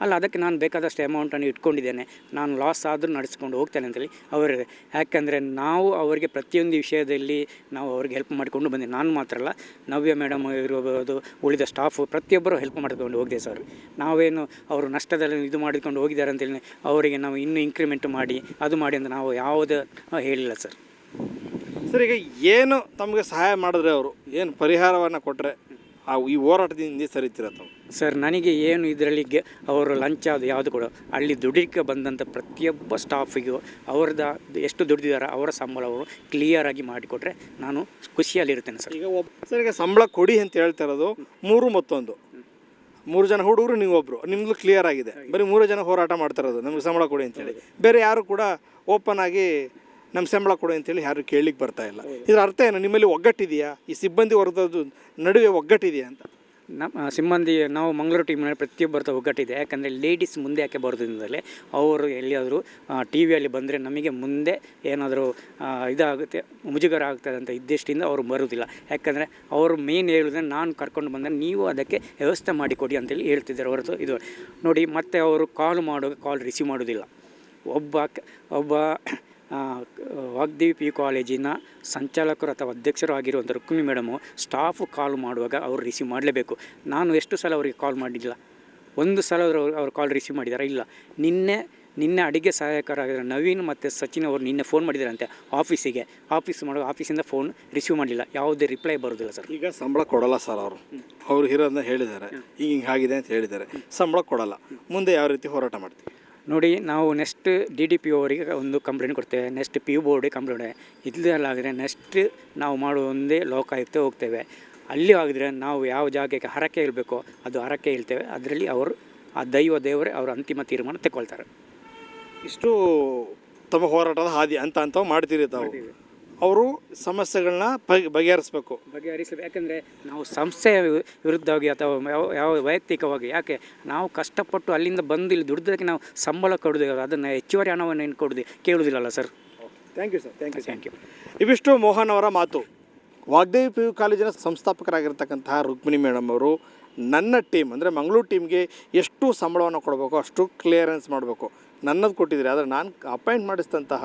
ಅಲ್ಲ, ಅದಕ್ಕೆ ನಾನು ಬೇಕಾದಷ್ಟು ಅಮೌಂಟನ್ನು ಇಟ್ಕೊಂಡಿದ್ದೇನೆ, ನಾನು ಲಾಸ್ ಆದರೂ ನಡೆಸ್ಕೊಂಡು ಹೋಗ್ತೇನೆ ಅಂತೇಳಿ ಅವರಿದೆ. ಯಾಕಂದರೆ ನಾವು ಅವರಿಗೆ ಪ್ರತಿಯೊಂದು ವಿಷಯದಲ್ಲಿ ನಾವು ಅವ್ರಿಗೆ ಹೆಲ್ಪ್ ಮಾಡಿಕೊಂಡು ಬಂದೆ. ನಾನು ಮಾತ್ರ ಅಲ್ಲ, ನವ್ಯ ಮೇಡಮ್ ಇರ್ಬೋದು, ಉಳಿದ ಸ್ಟಾಫು ಪ್ರತಿಯೊಬ್ಬರು ಹೆಲ್ಪ್ ಮಾಡಿಕೊಂಡು ಹೋಗಿದೆ ಸರ್. ನಾವೇನು ಅವರು ನಷ್ಟದಲ್ಲಿ ಇದು ಮಾಡಿಕೊಂಡು ಹೋಗಿದ್ದಾರೆ ಅಂತೇಳಿ ಅವರಿಗೆ ನಾವು ಇನ್ನೂ ಇಂಕ್ರಿಮೆಂಟ್ ಮಾಡಿ ಅದು ಮಾಡಿ ಅಂತ ನಾವು ಯಾವುದೇ ಹೇಳಿಲ್ಲ ಸರ್. ಸರ್, ಈಗ ಏನು ತಮಗೆ ಸಹಾಯ ಮಾಡಿದ್ರೆ, ಅವರು ಏನು ಪರಿಹಾರವನ್ನು ಕೊಟ್ಟರೆ ಈ ಹೋರಾಟದಿಂದ ಸರಿತೀರ ತಾವು? ಸರ್, ನನಗೆ ಏನು ಇದರಲ್ಲಿ ಅವರು ಲಂಚ ಅದು ಯಾವುದು ಕೂಡ ಅಲ್ಲಿ ದುಡಿಕೆ ಬಂದಂಥ ಪ್ರತಿಯೊಬ್ಬ ಸ್ಟಾಫಿಗೂ ಅವ್ರದ್ದು ಎಷ್ಟು ದುಡಿದಿದ್ದಾರೆ ಅವರ ಸಂಬಳ ಅವರು ಕ್ಲಿಯರಾಗಿ ಮಾಡಿಕೊಟ್ರೆ ನಾನು ಖುಷಿಯಲ್ಲಿರ್ತೇನೆ ಸರ್. ಈಗ ಸಂಬಳ ಕೊಡಿ ಅಂತ ಹೇಳ್ತಾ ಇರೋದು 3 ಮತ್ತೊಂದು 3 ಜನ ಹುಡುಗರು, ನೀವೊಬ್ಬರು, ನಿಮ್ಮದು ಕ್ಲಿಯರ್ ಆಗಿದೆ. ಬರೀ 3 ಜನ ಹೋರಾಟ ಮಾಡ್ತಾ ಇರೋದು ನಮಗೆ ಸಂಬಳ ಕೊಡಿ ಅಂತೇಳಿ. ಬೇರೆ ಯಾರು ಕೂಡ ಓಪನ್ ಆಗಿ ನಮ್ಮ ಸಂಬಳ ಕೊಡಿ ಅಂತೇಳಿ ಯಾರು ಕೇಳಲಿಕ್ಕೆ ಬರ್ತಾ ಇಲ್ಲ. ಇದರ ಅರ್ಥ ಏನು? ನಿಮ್ಮಲ್ಲಿ ಒಗ್ಗಟ್ಟಿದೆಯಾ? ಈ ಸಿಬ್ಬಂದಿ ವರ್ಗದ ನಡುವೆ ಒಗ್ಗಟ್ಟಿದೆಯಾ ಅಂತ? ನಮ್ಮ ಸಿಬ್ಬಂದಿ ನಾವು ಮಂಗಳೂರು ಟೀಮ್ನಲ್ಲಿ ಪ್ರತಿಯೊಬ್ಬರ ಒಗ್ಗಟ್ಟಿದೆ. ಯಾಕಂದರೆ ಲೇಡೀಸ್ ಮುಂದೆ ಯಾಕೆ ಬರೋದ್ರಿಂದಲೇ ಅವರು ಎಲ್ಲಿಯಾದರೂ ಟಿ ವಿಯಲ್ಲಿ ಬಂದರೆ ನಮಗೆ ಮುಂದೆ ಏನಾದರೂ ಇದಾಗುತ್ತೆ, ಮುಜುಗರ ಆಗ್ತದೆ ಅಂತ ಇದ್ದಷ್ಟಿಂದ ಅವರು ಬರೋದಿಲ್ಲ. ಯಾಕಂದರೆ ಅವರು ಮೇನ್ ಹೇಳಿದ್ರೆ ನಾನು ಕರ್ಕೊಂಡು ಬಂದರೆ ನೀವು ಅದಕ್ಕೆ ವ್ಯವಸ್ಥೆ ಮಾಡಿಕೊಡಿ ಅಂತೇಳಿ ಹೇಳ್ತಿದ್ದಾರೆ ಹೊರತು ಇದು ನೋಡಿ. ಮತ್ತು ಅವರು ಕಾಲ್ ಮಾಡುವಾಗ ಕಾಲ್ ರಿಸೀವ್ ಮಾಡೋದಿಲ್ಲ. ಒಬ್ಬ ವಾಗ್ದೇವಿ PU ಕಾಲೇಜಿನ ಸಂಚಾಲಕರು ಅಥವಾ ಅಧ್ಯಕ್ಷರು ಆಗಿರುವಂಥ ರುಕ್ಮಿಣಿ ಮೇಡಮು ಸ್ಟಾಫು ಕಾಲ್ ಮಾಡುವಾಗ ಅವರು ರಿಸೀವ್ ಮಾಡಲೇಬೇಕು. ನಾನು ಎಷ್ಟು ಸಲ ಅವರಿಗೆ ಕಾಲ್ ಮಾಡಿಲ್ಲ, ಒಂದು ಸಲ ಅವರು ಕಾಲ್ ರಿಸೀವ್ ಮಾಡಿದ್ದಾರೆ ಇಲ್ಲ. ನಿನ್ನೆ ಅಡುಗೆ ಸಹಾಯಕರಾಗಿರೋ ನವೀನ್ ಮತ್ತು ಸಚಿನ್ ಅವರು ನಿನ್ನೆ ಫೋನ್ ಮಾಡಿದ್ದಾರಂತೆ ಆಫೀಸಿಂದ ಫೋನ್ ರಿಸೀವ್ ಮಾಡಲಿಲ್ಲ, ಯಾವುದೇ ರಿಪ್ಲೈ ಬರೋದಿಲ್ಲ ಸರ್. ಈಗ ಸಂಬಳ ಕೊಡಲ್ಲ ಸರ್ ಅವರು ಇರೋದನ್ನ ಹೇಳಿದ್ದಾರೆ, ಹಿಂಗೆ ಆಗಿದೆ ಅಂತ ಹೇಳಿದ್ದಾರೆ, ಸಂಬಳ ಕೊಡಲ್ಲ. ಮುಂದೆ ಯಾವ ರೀತಿ ಹೋರಾಟ ಮಾಡ್ತೀವಿ ನೋಡಿ? ನಾವು ನೆಕ್ಸ್ಟ್ DDPO ಅವರಿಗೆ ಒಂದು ಕಂಪ್ಲೇಂಟ್ ಕೊಡ್ತೇವೆ, ನೆಕ್ಸ್ಟ್ PU ಬೋರ್ಡಿಗೆ ಕಂಪ್ಲೇಂಟ್. ಇದರಲ್ಲಾದರೆ ನೆಕ್ಸ್ಟ್ ನಾವು ಮಾಡುವ ಒಂದೇ ಲೋಕಾಯುಕ್ತ ಹೋಗ್ತೇವೆ. ಅಲ್ಲಿ ಆಗಿದ್ರೆ ನಾವು ಯಾವ ಜಾಗಕ್ಕೆ ಹರಕೆ ಇರಬೇಕೋ ಅದು ಹರಕೆ ಹೇಳ್ತೇವೆ. ಅದರಲ್ಲಿ ಅವರು ಆ ದೇವರೇ ಅವರ ಅಂತಿಮ ತೀರ್ಮಾನ ತಗೊಳ್ತಾರೆ. ಇಷ್ಟು ತಮ್ಮ ಹೋರಾಟದ ಹಾದಿ ಅಂತ ಮಾಡ್ತೀರಿ ತಾವು. ಅವರು ಸಮಸ್ಯೆಗಳನ್ನ ಬಗೆಹರಿಸಬೇಕು. ಯಾಕಂದರೆ ನಾವು ಸಂಸ್ಥೆಯ ವಿರುದ್ಧವಾಗಿ ಅಥವಾ ಯಾವ ವೈಯಕ್ತಿಕವಾಗಿ ಯಾಕೆ ನಾವು ಕಷ್ಟಪಟ್ಟು ಅಲ್ಲಿಂದ ಬಂದು ಇಲ್ಲಿ ದುಡ್ದಕ್ಕೆ ನಾವು ಸಂಬಳ ಕೊಡೋದು, ಅದನ್ನು ಹೆಚ್ಚುವರಿ ಹಣವನ್ನು ಏನು ಕೊಡೋದು ಕೇಳೋದಿಲ್ಲಲ್ಲ sir. Thank you sir, thank you. ಇವಿಷ್ಟು ಮೋಹನ್ ಅವರ ಮಾತು. ವಾಗ್ದೇವಿ PU ಕಾಲೇಜಿನ ಸಂಸ್ಥಾಪಕರಾಗಿರ್ತಕ್ಕಂತಹ ರುಕ್ಮಿಣಿ ಮೇಡಮ್ ಅವರು ನನ್ನ ಟೀಮ್ ಅಂದರೆ ಮಂಗಳೂರು ಟೀಮ್ಗೆ ಎಷ್ಟು ಸಂಬಳವನ್ನು ಕೊಡಬೇಕು ಅಷ್ಟು ಕ್ಲಿಯರೆನ್ಸ್ ಮಾಡಬೇಕು, ನನ್ನದು ಕೊಟ್ಟಿದ್ದೀರಿ. ಆದರೆ ನಾನು ಅಪಾಯಿಂಟ್ ಮಾಡಿಸಿದಂತಹ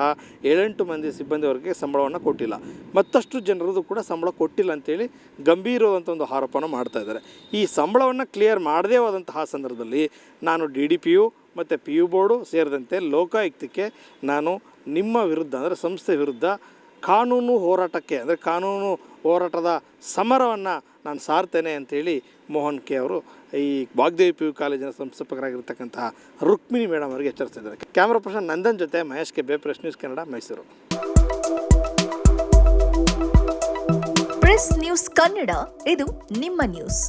7-8 ಮಂದಿ ಸಿಬ್ಬಂದಿವರೆಗೆ ಸಂಬಳವನ್ನು ಕೊಟ್ಟಿಲ್ಲ, ಮತ್ತಷ್ಟು ಜನರದ್ದು ಕೂಡ ಸಂಬಳ ಕೊಟ್ಟಿಲ್ಲ ಅಂತೇಳಿ ಗಂಭೀರವಾದಂಥ ಒಂದು ಆರೋಪನ ಮಾಡ್ತಾ ಇದ್ದಾರೆ. ಈ ಸಂಬಳವನ್ನು ಕ್ಲಿಯರ್ ಮಾಡದೇ ಹೋದಂತಹ ಸಂದರ್ಭದಲ್ಲಿ ನಾನು DDPO ಮತ್ತು PU ಬೋರ್ಡು ಸೇರಿದಂತೆ ಲೋಕಾಯುಕ್ತಕ್ಕೆ ನಾನು ನಿಮ್ಮ ವಿರುದ್ಧ ಅಂದರೆ ಸಂಸ್ಥೆ ವಿರುದ್ಧ ಕಾನೂನು ಹೋರಾಟದ ಸಮರವನ್ನು ನಾನು ಸಾರ್ತೇನೆ ಅಂತೇಳಿ ಮೋಹನ್ ಕೆ ಅವರು ಈ ವಾಗ್ದೇವಿ PU ಕಾಲೇಜಿನ ಸಂಸ್ಥಾಪಕರಾಗಿರ್ತಕ್ಕಂತಹ ರುಕ್ಮಿಣಿ ಮೇಡಮ್ ಅವರಿಗೆ ಎಚ್ಚರಿಸಿದ್ದಾರೆ. ಕ್ಯಾಮ್ರಾ ಪರ್ಸನ್ ನಂದನ್ ಜೊತೆ ಮಹೇಶ್ ಕೆ ಬೇ, press news Kannada, Mysuru. Press news Kannada, ಇದು ನಿಮ್ಮ ನ್ಯೂಸ್.